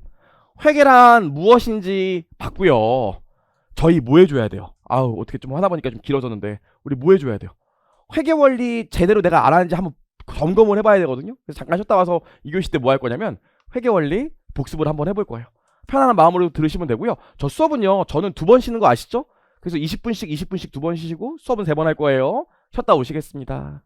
회계란 무엇인지 봤고요. 저희 뭐 해줘야 돼요? 아우, 어떻게 좀 하다 보니까 좀 길어졌는데 우리 뭐 해줘야 돼요? 회계 원리 제대로 내가 알았는지 한번 점검을 해봐야 되거든요. 그래서 잠깐 쉬었다 와서 2교시 때 뭐 할 거냐면 회계 원리 복습을 한번 해볼 거예요. 편안한 마음으로 들으시면 되고요. 저 수업은요, 저는 2번 쉬는 거 아시죠? 그래서 20분씩 20분씩 2번 쉬시고 수업은 3번 할 거예요. 쉬었다 오시겠습니다.